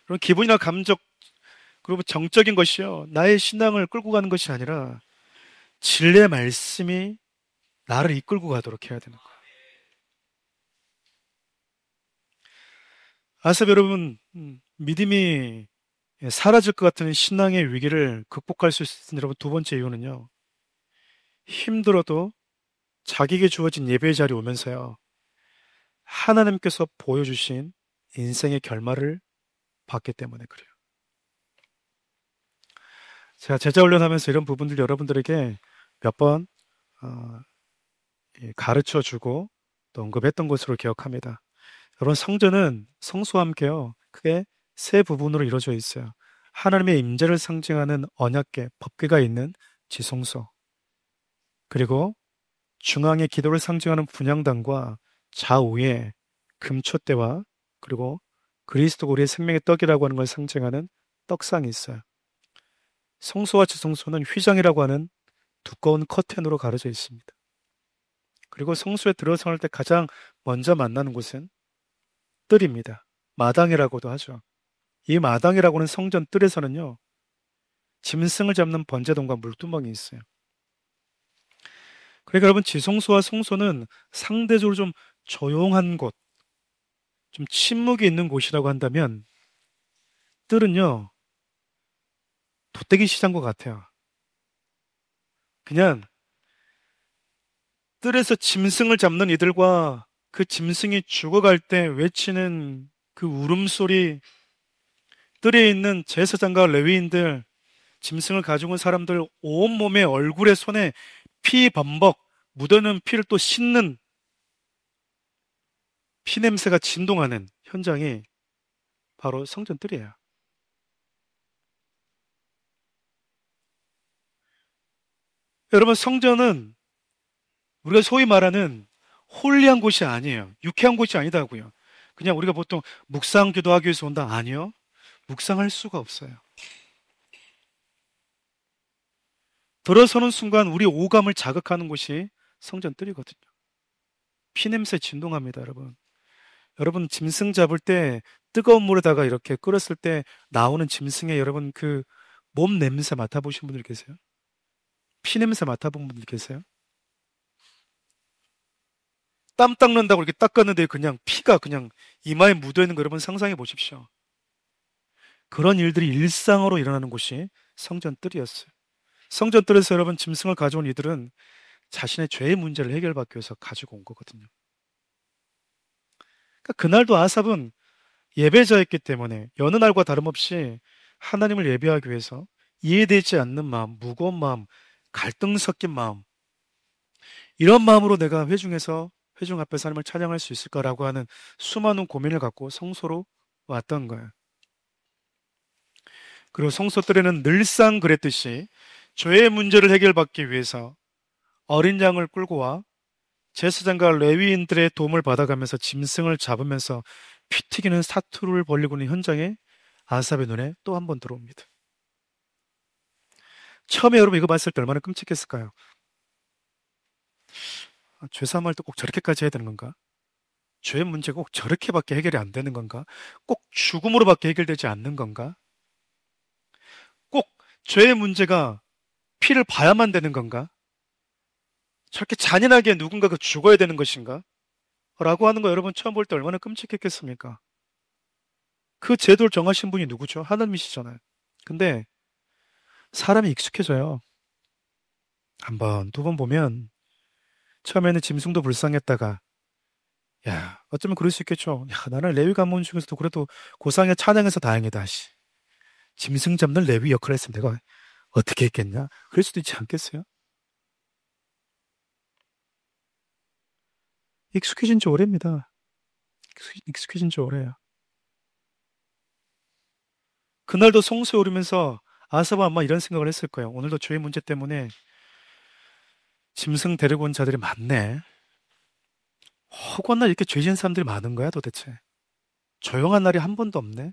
[SPEAKER 1] 그런 기분이나 감정, 그리고 정적인 것이요, 나의 신앙을 끌고 가는 것이 아니라 진리의 말씀이 나를 이끌고 가도록 해야 되는 거예요. 아삽 여러분, 믿음이 사라질 것 같은 신앙의 위기를 극복할 수 있는 여러분 두 번째 이유는요, 힘들어도 자기에게 주어진 예배의 자리에 오면서요, 하나님께서 보여주신 인생의 결말을 봤기 때문에 그래요. 제가 제자 훈련하면서 이런 부분들 여러분들에게 몇 번 가르쳐 주고 또 언급했던 것으로 기억합니다. 여러분, 성전은 성소와 함께요, 크게 세 부분으로 이루어져 있어요. 하나님의 임재를 상징하는 언약궤, 법궤가 있는 지성소, 그리고 중앙에 기도를 상징하는 분향단과 좌우에 금초대와, 그리고 그리스도가 우리의 생명의 떡이라고 하는 걸 상징하는 떡상이 있어요. 성소와 지성소는 휘장이라고 하는 두꺼운 커튼으로 가려져 있습니다. 그리고 성소에 들어설 때 가장 먼저 만나는 곳은 뜰입니다. 마당이라고도 하죠. 이 마당이라고 하는 성전 뜰에서는요, 짐승을 잡는 번제동과 물두멍이 있어요. 그러니까 여러분, 지성소와 성소는 상대적으로 좀 조용한 곳, 좀 침묵이 있는 곳이라고 한다면, 뜰은요, 도떼기 시장과 같아요. 그냥 뜰에서 짐승을 잡는 이들과 그 짐승이 죽어갈 때 외치는 그 울음소리, 뜰에 있는 제사장과 레위인들, 짐승을 가지고 온 사람들 온몸에 얼굴에 손에 피 범벅 묻어있는 피를 또 씻는 피 냄새가 진동하는 현장이 바로 성전 뜰이에요. 여러분, 성전은 우리가 소위 말하는 홀리한 곳이 아니에요. 유쾌한 곳이 아니다고요. 그냥 우리가 보통 묵상 기도하기 위해서 온다. 아니요. 묵상할 수가 없어요. 들어서는 순간 우리 오감을 자극하는 곳이 성전 뜰이거든요. 피냄새 진동합니다, 여러분. 여러분, 짐승 잡을 때 뜨거운 물에다가 이렇게 끓였을 때 나오는 짐승의 여러분 그 몸 냄새 맡아보신 분들 계세요? 피냄새 맡아본 분들 계세요? 땀 닦는다고 이렇게 닦았는데 그냥 피가 그냥 이마에 묻어있는 거 여러분 상상해 보십시오. 그런 일들이 일상으로 일어나는 곳이 성전 뜰이었어요. 성전 뜰에서 여러분 짐승을 가져온 이들은 자신의 죄의 문제를 해결받기 위해서 가지고 온 거거든요. 그러니까 그날도 아삽은 예배자였기 때문에 여느 날과 다름없이 하나님을 예배하기 위해서 이해되지 않는 마음, 무거운 마음, 갈등 섞인 마음, 이런 마음으로 내가 회중 앞에서 하나님을 찬양할 수 있을까라고 하는 수많은 고민을 갖고 성소로 왔던 거예요. 그리고 성소들에는 늘상 그랬듯이 죄의 문제를 해결받기 위해서 어린 양을 끌고 와 제사장과 레위인들의 도움을 받아가면서 짐승을 잡으면서 피 튀기는 사투를 벌이고 있는 현장에 아삽의 눈에 또 한 번 들어옵니다. 처음에 여러분 이거 봤을 때 얼마나 끔찍했을까요? 죄사함할 때 꼭 저렇게까지 해야 되는 건가? 죄의 문제가 꼭 저렇게밖에 해결이 안 되는 건가? 꼭 죽음으로밖에 해결되지 않는 건가? 꼭 죄의 문제가 피를 봐야만 되는 건가? 저렇게 잔인하게 누군가가 죽어야 되는 것인가? 라고 하는 거 여러분 처음 볼 때 얼마나 끔찍했겠습니까? 그 제도를 정하신 분이 누구죠? 하나님이시잖아요. 근데 사람이 익숙해져요. 한 번, 두 번 보면 처음에는 짐승도 불쌍했다가 야, 어쩌면 그럴 수 있겠죠. 야, 나는 레위 가문 중에서도 그래도 고상에 찬양해서 다행이다. 씨. 짐승 잡는 레위 역할을 했으면 내가 어떻게 했겠냐? 그럴 수도 있지 않겠어요? 익숙해진 지 오래입니다. 익숙해진 지 오래요. 그날도 성소에 오르면서 아사바 아마 이런 생각을 했을 거예요. 오늘도 죄의 문제 때문에 짐승 데리고 온 자들이 많네. 허구한 날 이렇게 죄 지은 사람들이 많은 거야 도대체. 조용한 날이 한 번도 없네.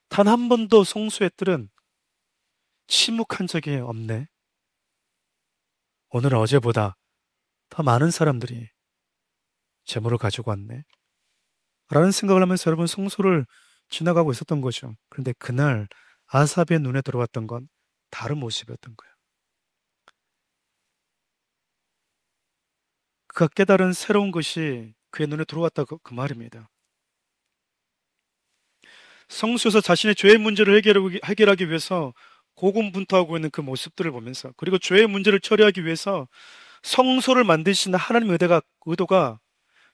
[SPEAKER 1] 단 한 번도 성소의 뜰은 침묵한 적이 없네. 오늘은 어제보다 더 많은 사람들이 재물을 가지고 왔네. 라는 생각을 하면서 여러분 성소를 지나가고 있었던 거죠. 그런데 그날 아삽의 눈에 들어왔던 건 다른 모습이었던 거예요. 그가 깨달은 새로운 것이 그의 눈에 들어왔다 그 말입니다. 성소에서 자신의 죄의 문제를 해결하기 위해서 고군분투하고 있는 그 모습들을 보면서 그리고 죄의 문제를 처리하기 위해서 성소를 만드신 하나님의 의도가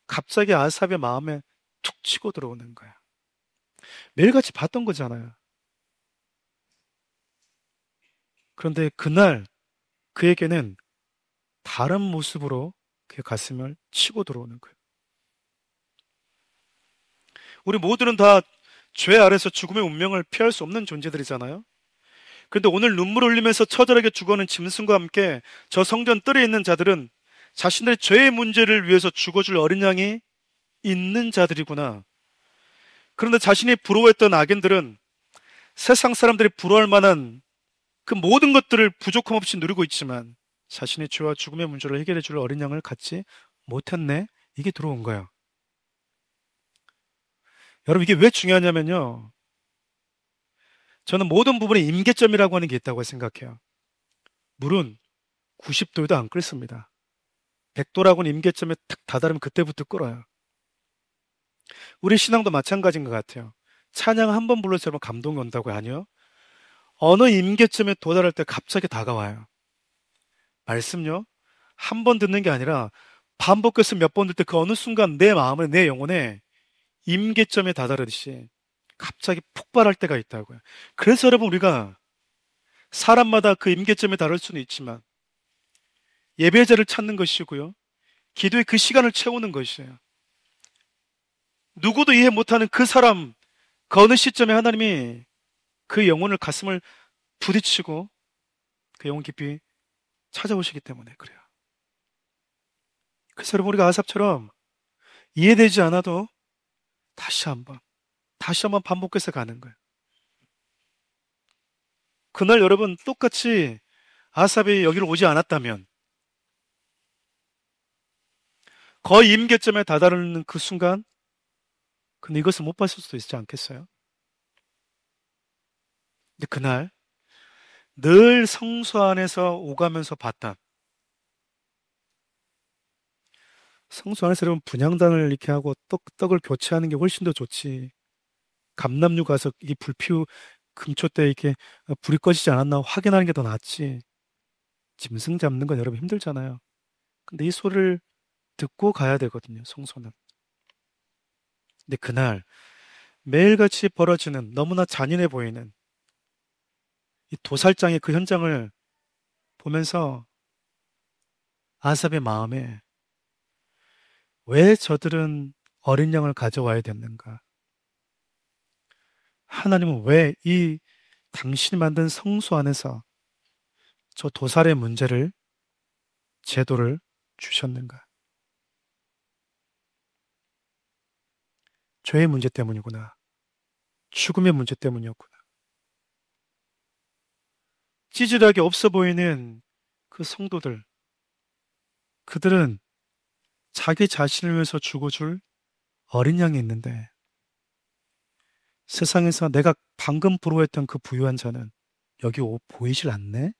[SPEAKER 1] 갑자기 아삽의 마음에 툭 치고 들어오는 거야. 매일같이 봤던 거잖아요. 그런데 그날 그에게는 다른 모습으로 그의 가슴을 치고 들어오는 거예요. 우리 모두는 다 죄 아래서 죽음의 운명을 피할 수 없는 존재들이잖아요. 그런데 오늘 눈물 흘리면서 처절하게 죽어가는 짐승과 함께 저 성전 뜰에 있는 자들은 자신들의 죄의 문제를 위해서 죽어줄 어린 양이 있는 자들이구나. 그런데 자신이 부러워했던 악인들은 세상 사람들이 부러워할 만한 그 모든 것들을 부족함 없이 누리고 있지만 자신의 죄와 죽음의 문제를 해결해 줄 어린 양을 갖지 못했네. 이게 들어온 거예요. 여러분 이게 왜 중요하냐면요. 저는 모든 부분에 임계점이라고 하는 게 있다고 생각해요. 물은 90도에도 안 끓습니다. 100도라고는 임계점에 탁 다다르면 그때부터 끓어요. 우리 신앙도 마찬가지인 것 같아요. 찬양 한 번 불러서 여러분 감동이 온다고요? 아니요. 어느 임계점에 도달할 때 갑자기 다가와요. 말씀요? 한 번 듣는 게 아니라 반복해서 몇 번 들 때 그 어느 순간 내 마음에, 내 영혼에 임계점에 다다르듯이 갑자기 폭발할 때가 있다고요. 그래서 여러분, 우리가 사람마다 그 임계점에 다를 수는 있지만 예배자를 찾는 것이고요. 기도의 그 시간을 채우는 것이에요. 누구도 이해 못하는 그 사람, 그 어느 시점에 하나님이 그 영혼을 가슴을 부딪히고 그 영혼 깊이 찾아오시기 때문에 그래요. 그래서 여러분, 우리가 아삽처럼 이해되지 않아도 다시 한번, 다시 한번 반복해서 가는 거예요. 그날 여러분 똑같이 아삽이 여기로 오지 않았다면 거의 임계점에 다다르는 그 순간, 근데 이것을 못 봤을 수도 있지 않겠어요? 근데 그날 늘 성소 안에서 오가면서 봤던, 성소 안에서 여러분 분향단을 이렇게 하고 떡을 교체하는 게 훨씬 더 좋지. 감람류 가서 이게 불 피우 금초 때 이렇게 불이 꺼지지 않았나 확인하는 게 더 낫지. 짐승 잡는 건 여러분 힘들잖아요. 근데 이 소리를 듣고 가야 되거든요, 성소는. 근데 그날 매일같이 벌어지는 너무나 잔인해 보이는 이 도살장의 그 현장을 보면서 아삽의 마음에 왜 저들은 어린 양을 가져와야 됐는가? 하나님은 왜 이 당신이 만든 성소 안에서 저 도살의 문제를, 제도를 주셨는가? 죄의 문제 때문이구나. 죽음의 문제 때문이었구나. 찌질하게 없어 보이는 그 성도들, 그들은 자기 자신을 위해서 죽어줄 어린 양이 있는데 세상에서 내가 방금 부러워했던 그 부유한 자는 여기 보이질 않네?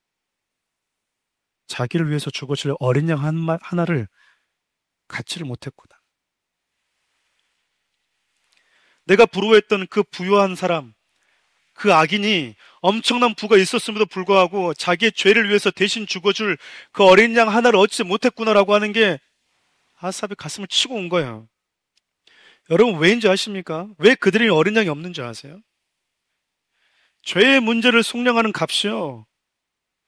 [SPEAKER 1] 자기를 위해서 죽어줄 어린 양 하나를 갖지를 못했구나. 내가 부러워했던 그 부유한 사람, 그 악인이 엄청난 부가 있었음에도 불구하고 자기의 죄를 위해서 대신 죽어줄 그 어린 양 하나를 얻지 못했구나라고 하는 게 아삽이 가슴을 치고 온 거예요. 여러분 왜인지 아십니까? 왜 그들이 어린 양이 없는 줄 아세요? 죄의 문제를 속량하는 값이요,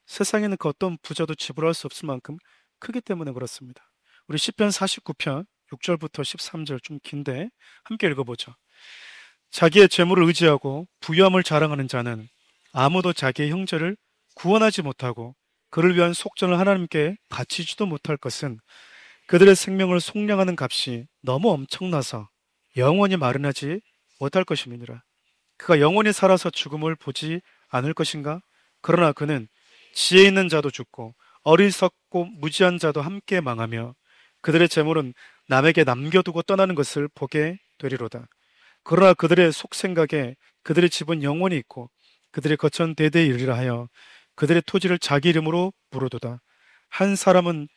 [SPEAKER 1] 세상에는 그 어떤 부자도 지불할 수 없을 만큼 크기 때문에 그렇습니다. 우리 시편 49편 6절부터 13절 좀 긴데 함께 읽어보죠. 자기의 재물을 의지하고 부유함을 자랑하는 자는 아무도 자기의 형제를 구원하지 못하고 그를 위한 속전을 하나님께 바치지도 못할 것은 그들의 생명을 속량하는 값이 너무 엄청나서 영원히 마련하지 못할 것임이니라. 그가 영원히 살아서 죽음을 보지 않을 것인가? 그러나 그는 지혜 있는 자도 죽고 어리석고 무지한 자도 함께 망하며 그들의 재물은 남에게 남겨두고 떠나는 것을 보게 되리로다. 그러나 그들의 속생각에 그들의 집은 영원히 있고 그들의 거처는 대대에 이르리라 하여 그들의 토지를 자기 이름으로 부르도다. 한 사람은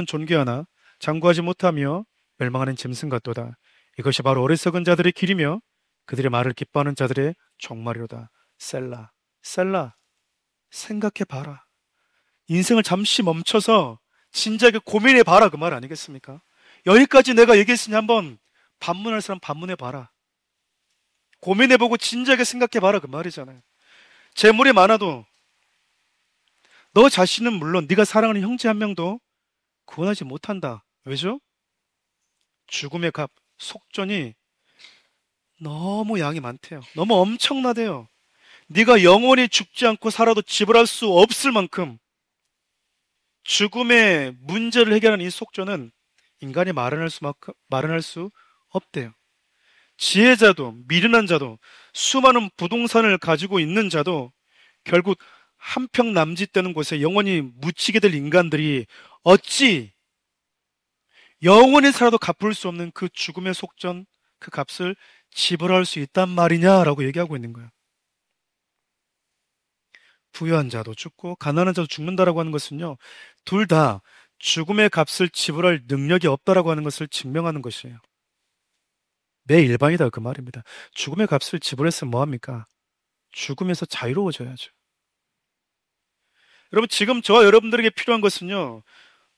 [SPEAKER 1] 존귀하나 장구하지 못하며 멸망하는 짐승 같도다. 이것이 바로 어리석은 자들의 길이며 그들의 말을 기뻐하는 자들의 종말이로다. 셀라, 셀라, 생각해 봐라. 인생을 잠시 멈춰서 진지하게 고민해 봐라, 그 말 아니겠습니까? 여기까지 내가 얘기했으니 한번 반문할 사람 반문해 봐라. 고민해보고 진지하게 생각해 봐라, 그 말이잖아요. 재물이 많아도 너 자신은 물론 네가 사랑하는 형제 한 명도 구원하지 못한다. 왜죠? 죽음의 값, 속전이 너무 양이 많대요. 너무 엄청나대요. 네가 영원히 죽지 않고 살아도 지불할 수 없을 만큼 죽음의 문제를 해결하는 이 속전은 인간이 마련할 수 없대요. 지혜자도 미련한 자도 수많은 부동산을 가지고 있는 자도 결국 한평 남짓되는 곳에 영원히 묻히게 될 인간들이 어찌 영원히 살아도 갚을 수 없는 그 죽음의 속전, 그 값을 지불할 수 있단 말이냐라고 얘기하고 있는 거예요. 부유한 자도 죽고 가난한 자도 죽는다라고 하는 것은요, 둘 다 죽음의 값을 지불할 능력이 없다라고 하는 것을 증명하는 것이에요. 내 일반이다 그 말입니다. 죽음의 값을 지불했으면 뭐합니까? 죽음에서 자유로워져야죠. 여러분 지금 저와 여러분들에게 필요한 것은요,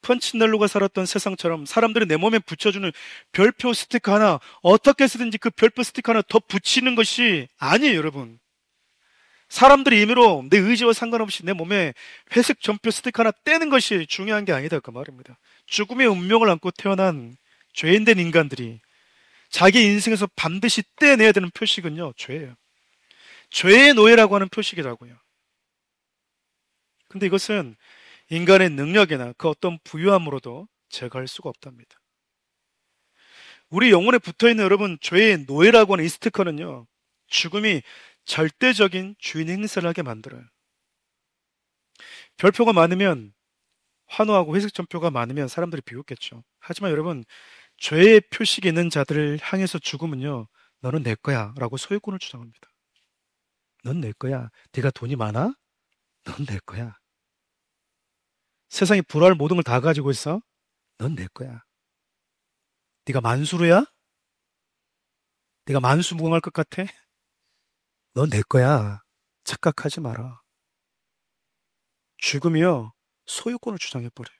[SPEAKER 1] 펀치넬로가 살았던 세상처럼 사람들이 내 몸에 붙여주는 별표 스티커 하나, 어떻게 해서든지 그 별표 스티커 하나 더 붙이는 것이 아니에요, 여러분. 사람들의 임의로 내 의지와 상관없이 내 몸에 회색 점표 스티커 하나 떼는 것이 중요한 게 아니다, 그 말입니다. 죽음의 운명을 안고 태어난 죄인된 인간들이 자기 인생에서 반드시 떼내야 되는 표식은요, 죄예요. 죄의 노예라고 하는 표식이라고요. 근데 이것은 인간의 능력이나 그 어떤 부유함으로도 제거할 수가 없답니다. 우리 영혼에 붙어있는 여러분, 죄의 노예라고 하는 이 스티커는요, 죽음이 절대적인 주인 행세를 하게 만들어요. 별표가 많으면, 환호하고 회색 점표가 많으면 사람들이 비웃겠죠. 하지만 여러분, 죄의 표식이 있는 자들을 향해서 죽음은요, 너는 내 거야 라고 소유권을 주장합니다. 넌 내 거야. 네가 돈이 많아? 넌 내 거야. 세상에 불화할 모든 걸 다 가지고 있어? 넌 내 거야. 네가 만수르야? 네가 만수무강할 것 같아? 넌 내 거야. 착각하지 마라. 죽음이요, 소유권을 주장해버려요.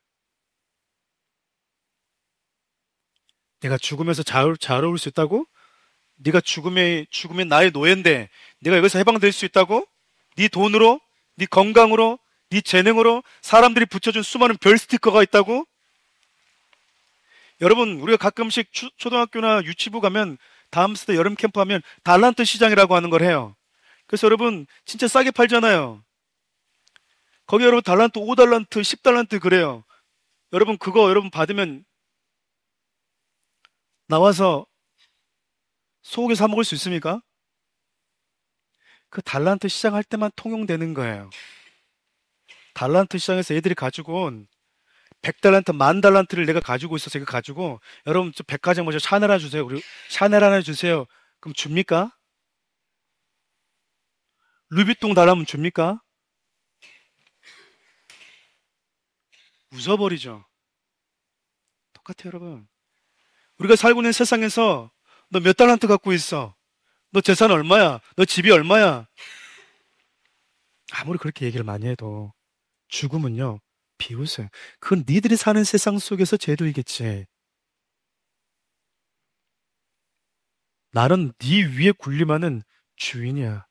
[SPEAKER 1] 내가 죽으면서 자유로울 수 있다고? 네가 죽으면 나의 노예인데 네가 여기서 해방될 수 있다고? 네 돈으로, 네 건강으로, 네 재능으로 사람들이 붙여준 수많은 별 스티커가 있다고? 여러분, 우리가 가끔씩 초등학교나 유치부 가면 다음 세대 여름 캠프 하면 달란트 시장이라고 하는 걸 해요. 그래서 여러분 진짜 싸게 팔잖아요. 거기 여러분 달란트 5달란트 10달란트 그래요. 여러분 그거 여러분 받으면 나와서 소고기 사 먹을 수 있습니까? 그 달란트 시장 할 때만 통용되는 거예요. 달란트 시장에서 애들이 가지고 온 100달란트, 10,000달란트를 내가 가지고 있어서 이거 가지고 여러분 저 백화점 먼저 샤넬 하나 주세요. 우리 샤넬 하나 주세요. 그럼 줍니까? 루비통 달라면 줍니까? 웃어버리죠. 똑같아요, 여러분. 우리가 살고 있는 세상에서 너 몇 달란트 갖고 있어? 너 재산 얼마야? 너 집이 얼마야? 아무리 그렇게 얘기를 많이 해도 죽음은요, 비웃어요. 그건 니들이 사는 세상 속에서 제도이겠지. 나는 네 위에 군림하는 주인이야.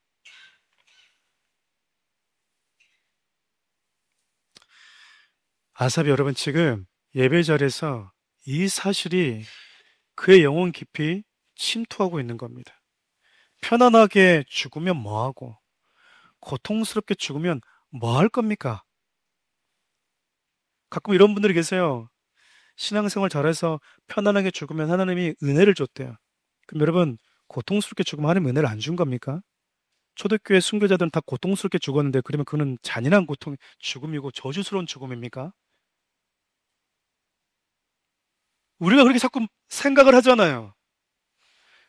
[SPEAKER 1] 아삽이 여러분 지금 예배 자리에서 이 사실이 그의 영혼 깊이 침투하고 있는 겁니다. 편안하게 죽으면 뭐하고, 고통스럽게 죽으면 뭐 할 겁니까? 가끔 이런 분들이 계세요. 신앙생활 잘해서 편안하게 죽으면 하나님이 은혜를 줬대요. 그럼 여러분, 고통스럽게 죽으면 하나님 은혜를 안 준 겁니까? 초대교회 순교자들은 다 고통스럽게 죽었는데, 그러면 그는 잔인한 고통, 죽음이고 저주스러운 죽음입니까? 우리가 그렇게 자꾸 생각을 하잖아요.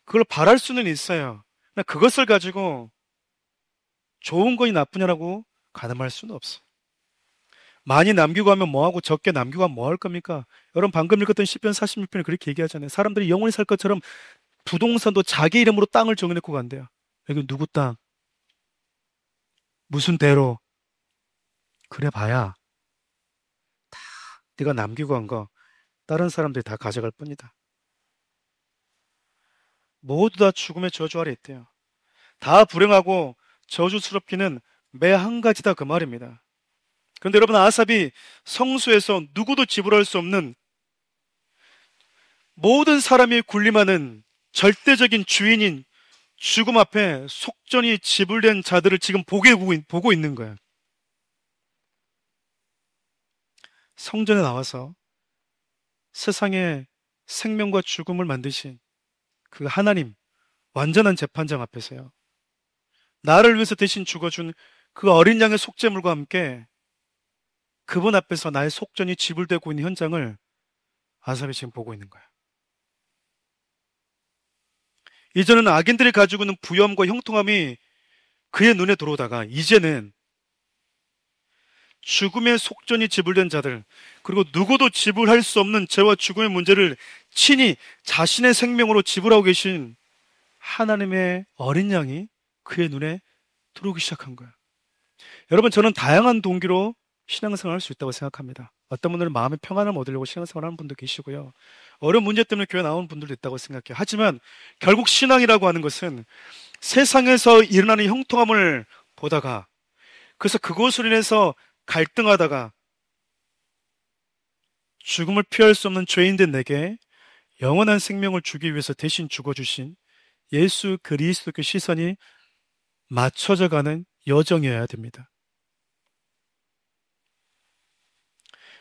[SPEAKER 1] 그걸 바랄 수는 있어요. 그러나 그것을 가지고 좋은 거니 나쁘냐라고 가늠할 수는 없어요. 많이 남기고 하면 뭐하고 적게 남기고 하면 뭐 할 겁니까? 여러분 방금 읽었던 시편 46편에 그렇게 얘기하잖아요. 사람들이 영원히 살 것처럼 부동산도 자기 이름으로 땅을 정해놓고 간대요. 여기 누구 땅? 무슨 대로? 그래 봐야 네가 남기고 간 거 다른 사람들이 다 가져갈 뿐이다. 모두 다 죽음의 저주 아래 있대요. 다 불행하고 저주스럽기는 매 한 가지다 그 말입니다. 그런데 여러분 아삽이 성수에서 누구도 지불할 수 없는 모든 사람이 군림하는 절대적인 주인인 죽음 앞에 속전이 지불된 자들을 지금 보고 있는 거예요. 성전에 나와서 세상에 생명과 죽음을 만드신 그 하나님, 완전한 재판장 앞에서요. 나를 위해서 대신 죽어준 그 어린 양의 속죄물과 함께 그분 앞에서 나의 속전이 지불되고 있는 현장을 아삽이 지금 보고 있는 거예요. 이전에는 악인들이 가지고 있는 부염과 형통함이 그의 눈에 들어오다가 이제는 죽음의 속전이 지불된 자들, 그리고 누구도 지불할 수 없는 죄와 죽음의 문제를 친히 자신의 생명으로 지불하고 계신 하나님의 어린 양이 그의 눈에 들어오기 시작한 거예요. 여러분, 저는 다양한 동기로 신앙생활을 할 수 있다고 생각합니다. 어떤 분들은 마음의 평안을 얻으려고 신앙생활 하는 분도 계시고요. 어려운 문제 때문에 교회 나오는 분들도 있다고 생각해요. 하지만 결국 신앙이라고 하는 것은 세상에서 일어나는 형통함을 보다가, 그래서 그것으로 인해서 갈등하다가 죽음을 피할 수 없는 죄인된 내게 영원한 생명을 주기 위해서 대신 죽어주신 예수 그리스도의 시선이 맞춰져 가는 여정이어야 됩니다.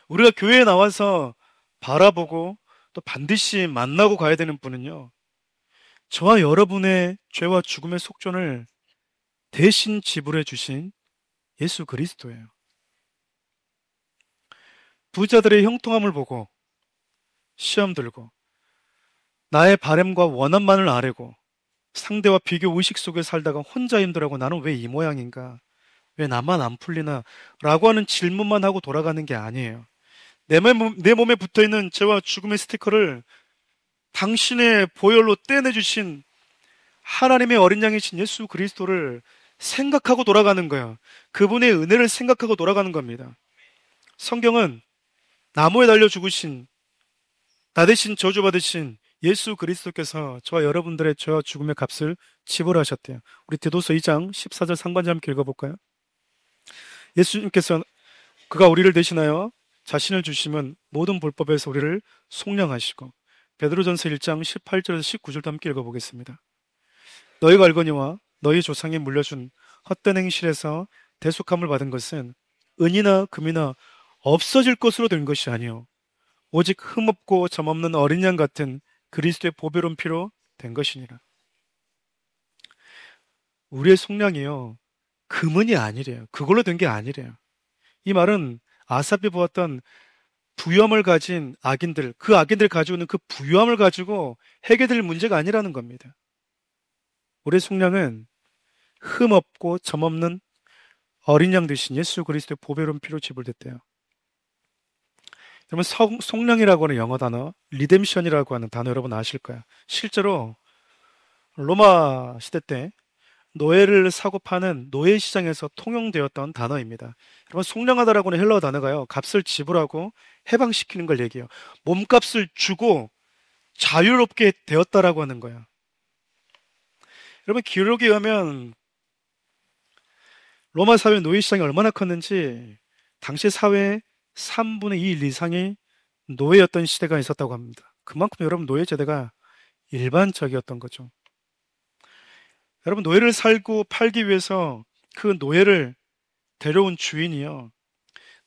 [SPEAKER 1] 우리가 교회에 나와서 바라보고 또 반드시 만나고 가야 되는 분은요, 저와 여러분의 죄와 죽음의 속전을 대신 지불해 주신 예수 그리스도예요. 부자들의 형통함을 보고 시험 들고 나의 바램과 원함만을 아뢰고 상대와 비교 의식 속에 살다가 혼자 힘들어하고 나는 왜 이 모양인가? 왜 나만 안 풀리나? 라고 하는 질문만 하고 돌아가는 게 아니에요. 내 몸에 붙어 있는 죄와 죽음의 스티커를 당신의 보혈로 떼내주신 하나님의 어린 양이신 예수 그리스도를 생각하고 돌아가는 거예요. 그분의 은혜를 생각하고 돌아가는 겁니다. 성경은 나무에 달려 죽으신, 나 대신 저주받으신 예수 그리스도께서 저와 여러분들의 죄와 죽음의 값을 지불하셨대요. 우리 디도서 2장 14절 상반절 함께 읽어볼까요? 예수님께서 그가 우리를 대신하여 자신을 주시면 모든 불법에서 우리를 속량하시고, 베드로전서 1장 18절에서 19절도 함께 읽어보겠습니다. 너희가 알거니와 너희 조상이 물려준 헛된 행실에서 대속함을 받은 것은 은이나 금이나 없어질 것으로 된 것이 아니요 오직 흠없고 점없는 어린 양 같은 그리스도의 보배로운 피로 된 것이니라. 우리의 속량이요, 금은이 아니래요. 그걸로 된 게 아니래요. 이 말은 아삽이 보았던 부유함을 가진 악인들, 그 악인들 가지고 있는 그 부유함을 가지고 해결될 문제가 아니라는 겁니다. 우리의 속량은 흠없고 점없는 어린 양 되신 예수 그리스도의 보배로운 피로 지불됐대요. 여러분, 속량이라고 하는 영어 단어, 리뎀션이라고 하는 단어 여러분 아실 거예요. 실제로 로마 시대 때 노예를 사고 파는 노예 시장에서 통용되었던 단어입니다. 여러분, 속량하다라고 하는 헬라어 단어가요, 값을 지불하고 해방시키는 걸 얘기해요. 몸값을 주고 자유롭게 되었다라고 하는 거예요. 여러분, 기록에 의하면 로마 사회 노예 시장이 얼마나 컸는지 당시 사회의 3분의 2 이상이 노예였던 시대가 있었다고 합니다. 그만큼 여러분 노예 제도가 일반적이었던 거죠. 여러분, 노예를 살고 팔기 위해서 그 노예를 데려온 주인이요,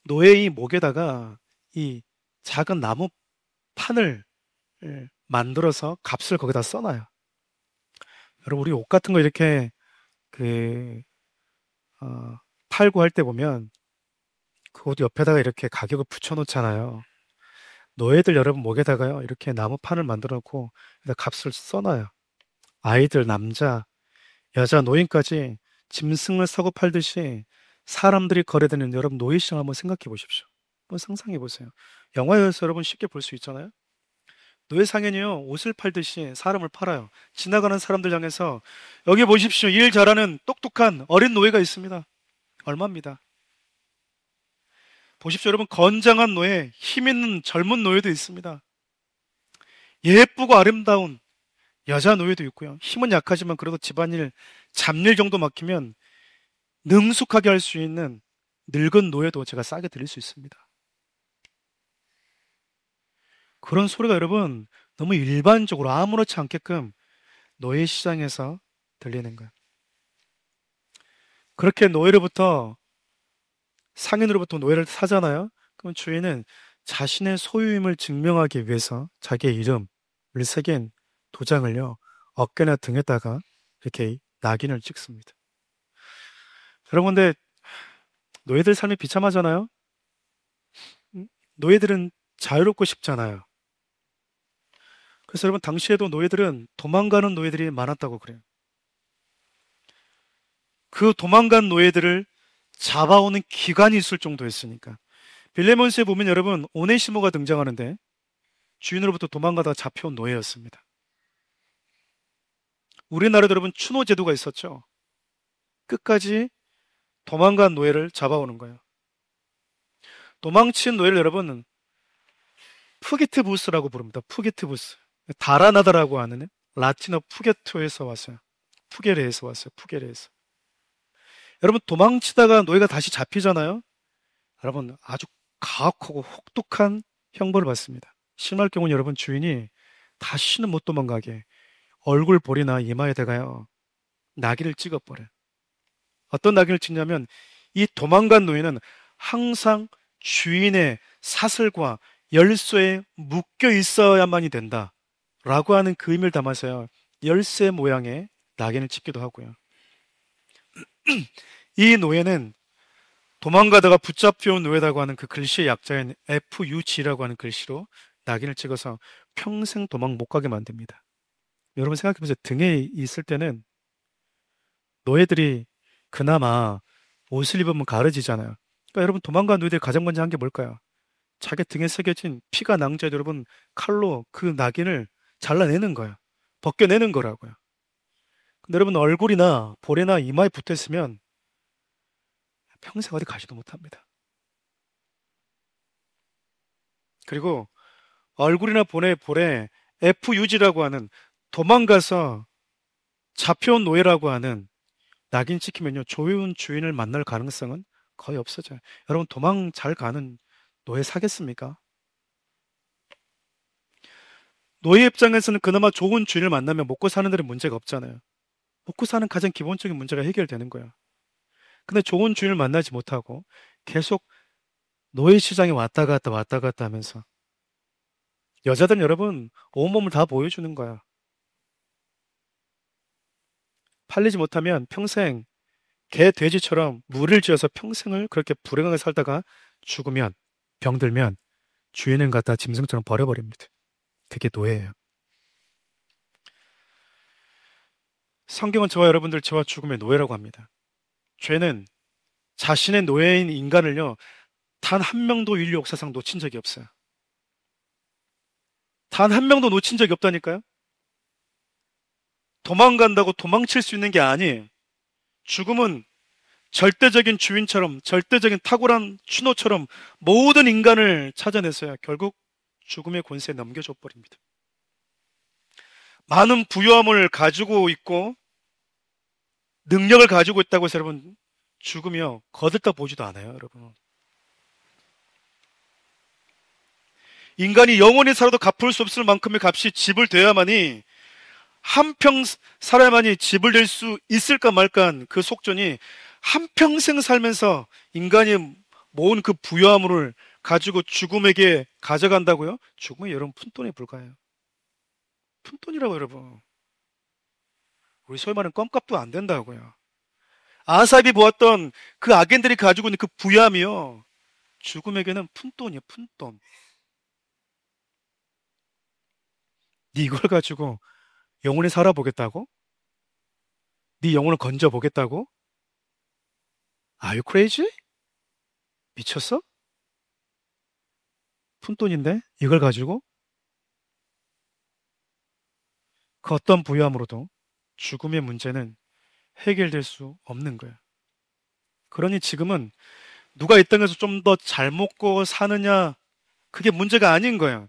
[SPEAKER 1] 노예의 목에다가 이 작은 나무 판을 만들어서 값을 거기다 써놔요. 여러분, 우리 옷 같은 거 이렇게 그 팔고 할 때 보면 그 옷 옆에다가 이렇게 가격을 붙여놓잖아요. 노예들 여러분 목에다가요, 이렇게 나무 판을 만들어 놓고 값을 써놔요. 아이들, 남자, 여자, 노인까지 짐승을 사고 팔듯이 사람들이 거래되는 여러분 노예 시장 한번 생각해 보십시오. 한번 상상해 보세요. 영화에서 여러분 쉽게 볼 수 있잖아요. 노예 상인이요, 옷을 팔듯이 사람을 팔아요. 지나가는 사람들 향해서 여기 보십시오, 일 잘하는 똑똑한 어린 노예가 있습니다. 얼마입니다. 보십시오 여러분, 건장한 노예, 힘 있는 젊은 노예도 있습니다. 예쁘고 아름다운 여자 노예도 있고요. 힘은 약하지만 그래도 집안일, 잡일 정도 맡기면 능숙하게 할 수 있는 늙은 노예도 제가 싸게 드릴 수 있습니다. 그런 소리가 여러분 너무 일반적으로 아무렇지 않게끔 노예 시장에서 들리는 거예요. 그렇게 노예로부터, 상인으로부터 노예를 사잖아요. 그럼 주인은 자신의 소유임을 증명하기 위해서 자기의 이름을 새긴 도장을요, 어깨나 등에다가 이렇게 낙인을 찍습니다. 여러분, 근데 노예들 삶이 비참하잖아요? 노예들은 자유롭고 싶잖아요. 그래서 여러분, 당시에도 노예들은 도망가는 노예들이 많았다고 그래요. 그 도망간 노예들을 잡아오는 기관이 있을 정도였으니까. 빌레몬스에 보면 여러분, 오네시모가 등장하는데 주인으로부터 도망가다가 잡혀온 노예였습니다. 우리나라도 여러분 추노 제도가 있었죠. 끝까지 도망간 노예를 잡아오는 거예요. 도망친 노예를 여러분 푸기트부스라고 부릅니다. 푸기트부스. 달아나다라고 하는 라틴어 푸게토에서 왔어요. 푸게레에서 왔어요. 푸게레에서. 여러분 도망치다가 노예가 다시 잡히잖아요. 여러분 아주 가혹하고 혹독한 형벌을 받습니다. 심할 경우는 여러분 주인이 다시는 못 도망가게 얼굴 볼이나 이마에다가요 낙인을 찍어버려요. 어떤 낙인을 찍냐면 이 도망간 노예는 항상 주인의 사슬과 열쇠에 묶여 있어야만이 된다 라고 하는 그 의미를 담아서요 열쇠 모양의 낙인을 찍기도 하고요. 이 노예는 도망가다가 붙잡혀온 노예라고 하는 그 글씨의 약자인 FUG라고 하는 글씨로 낙인을 찍어서 평생 도망 못 가게 만듭니다. 여러분 생각해보세요. 등에 있을 때는 노예들이 그나마 옷을 입으면 가려지잖아요. 그러니까 여러분 도망간 노예들이 가장 먼저 한 게 뭘까요? 자기 등에 새겨진 피가 낭자에도 여러분 칼로 그 낙인을 잘라내는 거예요. 벗겨내는 거라고요. 근데 여러분 얼굴이나 볼이나 이마에 붙어있으면 평생 어디 가지도 못합니다. 그리고 얼굴이나 볼에 FUG라고 하는 도망가서 잡혀온 노예라고 하는 낙인 찍히면요 좋은 주인을 만날 가능성은 거의 없어져요. 여러분 도망 잘 가는 노예 사겠습니까? 노예 입장에서는 그나마 좋은 주인을 만나면 먹고 사는 데는 문제가 없잖아요. 먹고 사는 가장 기본적인 문제가 해결되는 거예요. 근데 좋은 주인을 만나지 못하고 계속 노예 시장에 왔다 갔다 하면서 여자들은 여러분 온몸을 다 보여주는 거야. 팔리지 못하면 평생 개, 돼지처럼 무리를 지어서 평생을 그렇게 불행하게 살다가 죽으면 병들면 주인은 갖다 짐승처럼 버려버립니다. 그게 노예예요. 성경은 저와 여러분들 죄와 죽음의 노예라고 합니다. 죄는 자신의 노예인 인간을요 단 한 명도 인류 역사상 놓친 적이 없어요. 단 한 명도 놓친 적이 없다니까요. 도망간다고 도망칠 수 있는 게 아니에요. 죽음은 절대적인 주인처럼 절대적인 탁월한 추노처럼 모든 인간을 찾아냈어요. 결국 죽음의 권세에 넘겨줘 버립니다. 많은 부유함을 가지고 있고 능력을 가지고 있다고 해서 여러분 죽으며 거들떠 보지도 않아요, 여러분. 인간이 영원히 살아도 갚을 수 없을 만큼의 값이 지불되어야만이 한평 살아야만이 지불될 수 있을까 말까 한 그 속전이 한평생 살면서 인간이 모은 그 부유함을 가지고 죽음에게 가져간다고요? 죽음이 여러분 푼돈에 불과해요. 푼돈이라고 여러분. 우리 소위 말하는 껌값도 안 된다고요. 아삽이 보았던 그 악인들이 가지고 있는 그 부유함이요. 죽음에게는 푼돈이에요, 푼돈. 네 이걸 가지고 영원히 살아보겠다고? 네 영혼을 건져보겠다고? Are you crazy? 미쳤어? 푼돈인데? 이걸 가지고? 그 어떤 부유함으로도 죽음의 문제는 해결될 수 없는 거예요. 그러니 지금은 누가 이 땅에서 좀 더 잘 먹고 사느냐, 그게 문제가 아닌 거예요.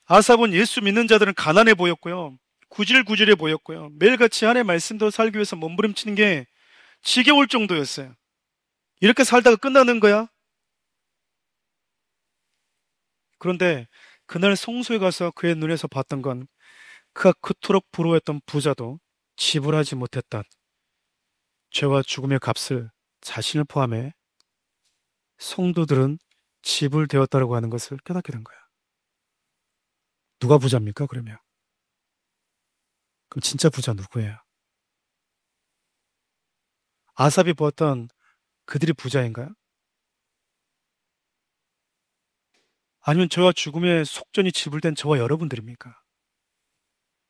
[SPEAKER 1] 아삽은 예수 믿는 자들은 가난해 보였고요. 구질구질해 보였고요. 매일같이 하나님의 말씀대로 살기 위해서 몸부림치는 게 지겨울 정도였어요. 이렇게 살다가 끝나는 거야? 그런데 그날 성소에 가서 그의 눈에서 봤던 건 그가 그토록 부러워했던 부자도 지불하지 못했던 죄와 죽음의 값을 자신을 포함해 성도들은 지불되었다라고 하는 것을 깨닫게 된 거야. 누가 부자입니까, 그러면? 그럼 진짜 부자 누구예요? 아삽이 보았던 그들이 부자인가요? 아니면 저와 죽음의 속전이 지불된 저와 여러분들입니까?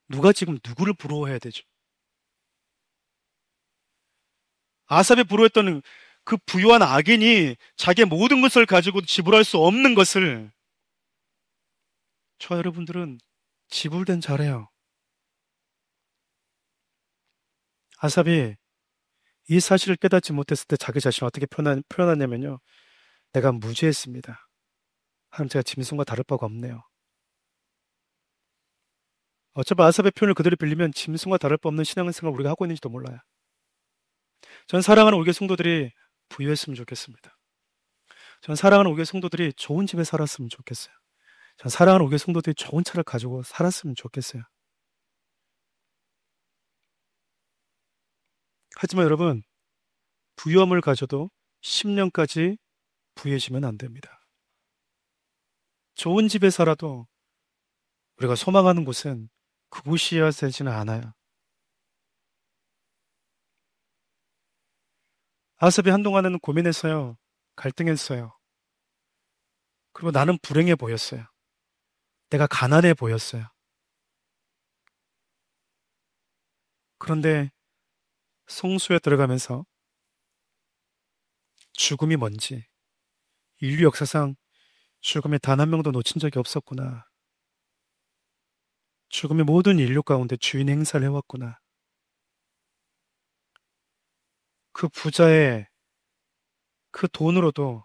[SPEAKER 1] 누가 지금 누구를 부러워해야 되죠? 아삽이 부러워했던 그 부유한 악인이 자기의 모든 것을 가지고 지불할 수 없는 것을 저와 여러분들은 지불된 자래요. 아삽이 이 사실을 깨닫지 못했을 때 자기 자신을 어떻게 표현하냐면요. 내가 무죄했습니다. 하나님, 제가 짐승과 다를 바가 없네요. 어차피 아삽의 표현을 그대로 빌리면 짐승과 다를 바 없는 신앙생활을 우리가 하고 있는지도 몰라요. 전 사랑하는 우리 교회 성도들이 부유했으면 좋겠습니다. 전 사랑하는 우리 교회 성도들이 좋은 집에 살았으면 좋겠어요. 전 사랑하는 우리 교회 성도들이 좋은 차를 가지고 살았으면 좋겠어요. 하지만 여러분, 부유함을 가져도 10년까지 부유해지면 안 됩니다. 좋은 집에 살아도 우리가 소망하는 곳은 그곳이어야 되지는 않아요. 아삽이 한동안은 고민했어요. 갈등했어요. 그리고 나는 불행해 보였어요. 내가 가난해 보였어요. 그런데 성수에 들어가면서 죽음이 뭔지, 인류 역사상 죽음에 단 한 명도 놓친 적이 없었구나. 죽음의 모든 인류 가운데 주인 행사를 해왔구나. 그 부자의 그 돈으로도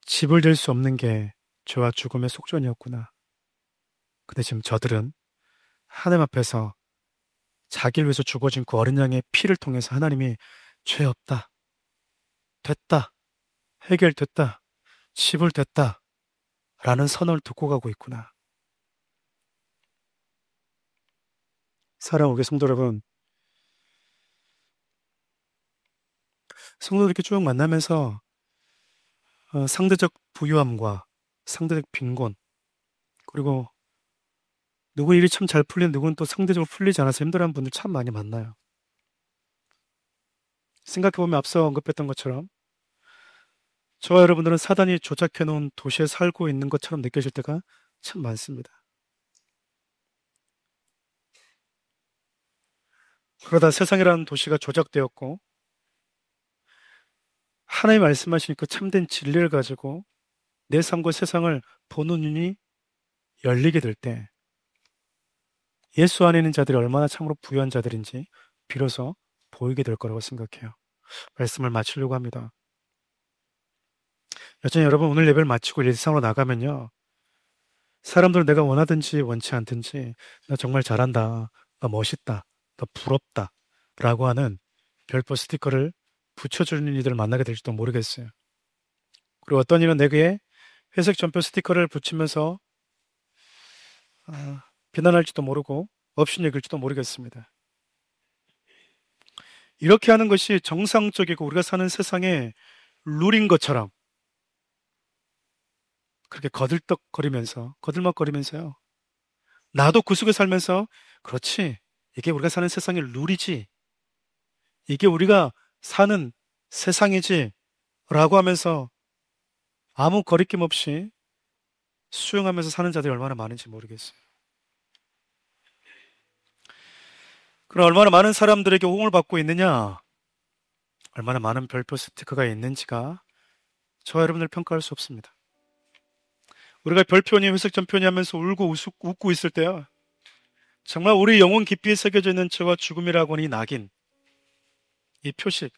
[SPEAKER 1] 집을 질 수 없는 게 죄와 죽음의 속전이었구나. 근데 지금 저들은 하나님 앞에서 자기를 위해서 죽어진 그 어린 양의 피를 통해서 하나님이 죄 없다, 됐다, 해결됐다, 집을 됐다, 라는 선언을 듣고 가고 있구나. 사랑하는 우리 성도 여러분, 성도들 이렇게 쭉 만나면서 상대적 부유함과 상대적 빈곤, 그리고 누군 일이 참 잘 풀린, 누군 또 상대적으로 풀리지 않아서 힘들어하는 분들 참 많이 만나요. 생각해보면 앞서 언급했던 것처럼 저와 여러분들은 사단이 조작해놓은 도시에 살고 있는 것처럼 느껴질 때가 참 많습니다. 그러다 세상이라는 도시가 조작되었고 하나님 말씀하신 그 참된 진리를 가지고 내 삶과 세상을 보는 눈이 열리게 될 때 예수 안에 있는 자들이 얼마나 참으로 부유한 자들인지 비로소 보이게 될 거라고 생각해요. 말씀을 마치려고 합니다. 여전히 여러분 오늘 예배를 마치고 일상으로 나가면요. 사람들은 내가 원하든지 원치 않든지 나 정말 잘한다, 나 멋있다, 나 부럽다 라고 하는 별표 스티커를 붙여주는 이들을 만나게 될지도 모르겠어요. 그리고 어떤 이는 내게 회색 전표 스티커를 붙이면서 비난할지도 모르고 없인 얘기일지도 모르겠습니다. 이렇게 하는 것이 정상적이고 우리가 사는 세상의 룰인 것처럼 그렇게 거들먹거리면서요. 나도 그 속에 살면서 그렇지, 이게 우리가 사는 세상의 룰이지, 이게 우리가 사는 세상이지 라고 하면서 아무 거리낌 없이 수용하면서 사는 자들이 얼마나 많은지 모르겠어요. 그럼 얼마나 많은 사람들에게 호응을 받고 있느냐, 얼마나 많은 별표 스티커가 있는지가 저와 여러분들 평가할 수 없습니다. 우리가 별표니 회색 전표니 하면서 울고 웃고 있을 때야 정말 우리 영혼 깊이에 새겨져 있는 죄와 죽음이라고 하는 이 낙인, 이 표식,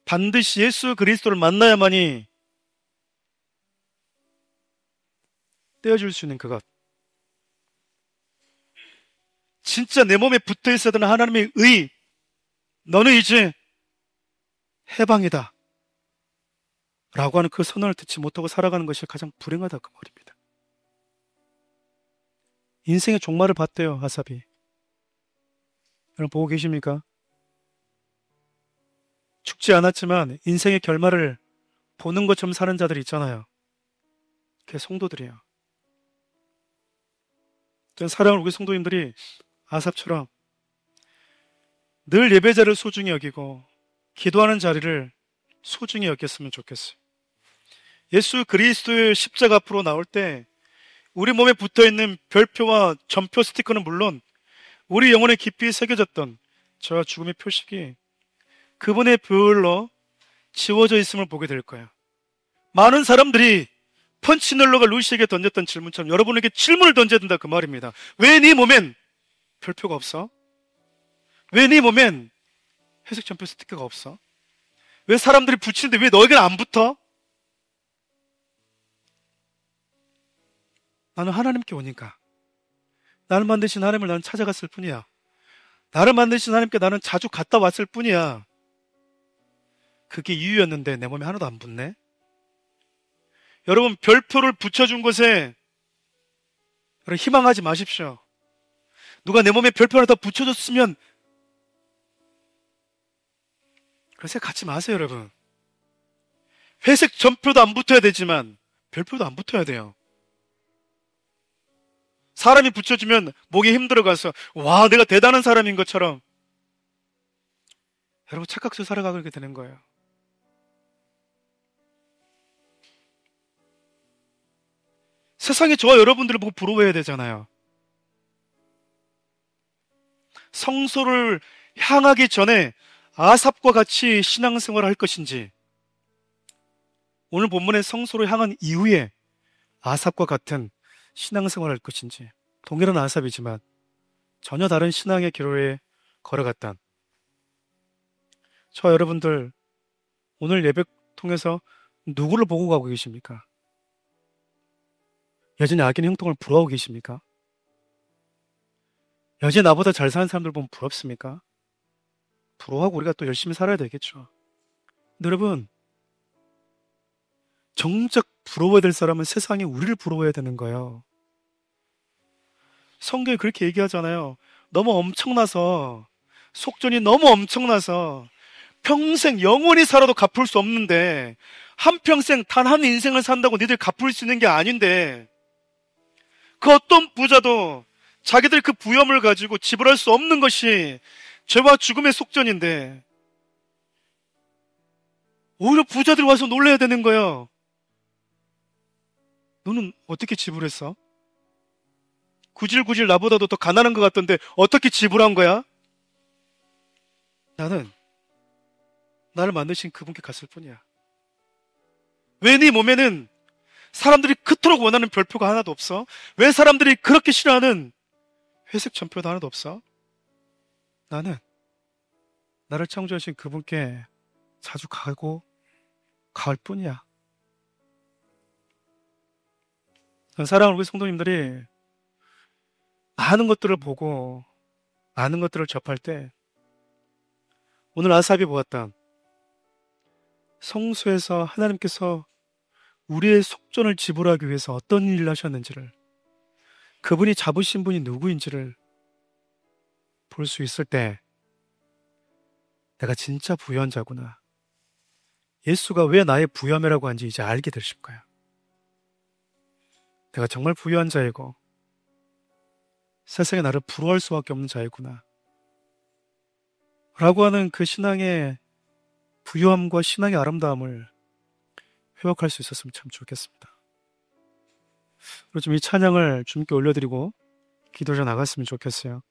[SPEAKER 1] 반드시 예수 그리스도를 만나야만이 떼어줄 수 있는 그것, 진짜 내 몸에 붙어 있어야 되는 하나님의 의, 너는 이제 해방이다 라고 하는 그 선언을 듣지 못하고 살아가는 것이 가장 불행하다 그 말입니다. 인생의 종말을 봤대요, 아삽이. 여러분 보고 계십니까? 죽지 않았지만 인생의 결말을 보는 것처럼 사는 자들이 있잖아요. 그게 성도들이에요. 전 사랑하는 우리 성도님들이 아삽처럼 늘 예배자를 소중히 여기고 기도하는 자리를 소중히 여겼으면 좋겠어요. 예수 그리스도의 십자가 앞으로 나올 때 우리 몸에 붙어있는 별표와 전표 스티커는 물론 우리 영혼에 깊이 새겨졌던 저와 죽음의 표식이 그분의 보혈로 지워져 있음을 보게 될 거예요. 많은 사람들이 펀치넬로가 루시에게 던졌던 질문처럼 여러분에게 질문을 던져야 된다 그 말입니다. 왜 네 몸엔 별표가 없어? 왜 네 몸엔 회색 전표 스티커가 없어? 왜 사람들이 붙이는데 왜 너에게는 안 붙어? 나는 하나님께 오니까. 나를 만드신 하나님을 나는 찾아갔을 뿐이야. 나를 만드신 하나님께 나는 자주 갔다 왔을 뿐이야. 그게 이유였는데 내 몸에 하나도 안 붙네? 여러분, 별표를 붙여준 것에 여러분 희망하지 마십시오. 누가 내 몸에 별표 하나 더 붙여줬으면 그래서 갖지 마세요, 여러분. 회색 점표도 안 붙어야 되지만 별표도 안 붙어야 돼요. 사람이 붙여주면 목이 힘들어가서 와, 내가 대단한 사람인 것처럼 여러분 착각해서 살아가게 되는 거예요. 세상이 저와 여러분들을 보고 부러워해야 되잖아요. 성소를 향하기 전에 아삽과 같이 신앙생활을 할 것인지, 오늘 본문의 성소를 향한 이후에 아삽과 같은 신앙생활을 할 것인지, 동일한 아삽이지만 전혀 다른 신앙의 기로에 걸어갔던 저 여러분들, 오늘 예배 통해서 누구를 보고 가고 계십니까? 여전히 악인 형통을 부러워하고 계십니까? 여전히 나보다 잘 사는 사람들 보면 부럽습니까? 부러워하고 우리가 또 열심히 살아야 되겠죠. 근데 여러분, 정작 부러워야 될 사람은 세상이 우리를 부러워해야 되는 거예요. 성경이 그렇게 얘기하잖아요. 너무 엄청나서, 속전이 너무 엄청나서 평생 영원히 살아도 갚을 수 없는데, 한평생 단 한 인생을 산다고 니들 갚을 수 있는 게 아닌데, 그 어떤 부자도 자기들 그 부염을 가지고 지불할 수 없는 것이 죄와 죽음의 속전인데, 오히려 부자들 와서 놀라야 되는 거예요. 너는 어떻게 지불했어? 구질구질 나보다도 더 가난한 것 같던데 어떻게 지불한 거야? 나는 나를 만드신 그분께 갔을 뿐이야. 왜 네 몸에는 사람들이 그토록 원하는 별표가 하나도 없어? 왜 사람들이 그렇게 싫어하는 회색 점표도 하나도 없어? 나는 나를 창조하신 그분께 자주 가고 갈 뿐이야. 사랑하는 우리 성도님들이 많은 것들을 보고 많은 것들을 접할 때, 오늘 아삽이 보았던 성소에서 하나님께서 우리의 속전을 지불하기 위해서 어떤 일을 하셨는지를, 그분이 잡으신 분이 누구인지를 볼 수 있을 때, 내가 진짜 부유한 자구나, 예수가 왜 나의 부유함이라고 하는지 이제 알게 되실 거야. 내가 정말 부유한 자이고 세상에 나를 부러워할 수밖에 없는 자이구나 라고 하는 그 신앙의 부유함과 신앙의 아름다움을 회복할 수 있었으면 참 좋겠습니다. 그리고 좀 이 찬양을 주님께 올려드리고 기도자 나갔으면 좋겠어요.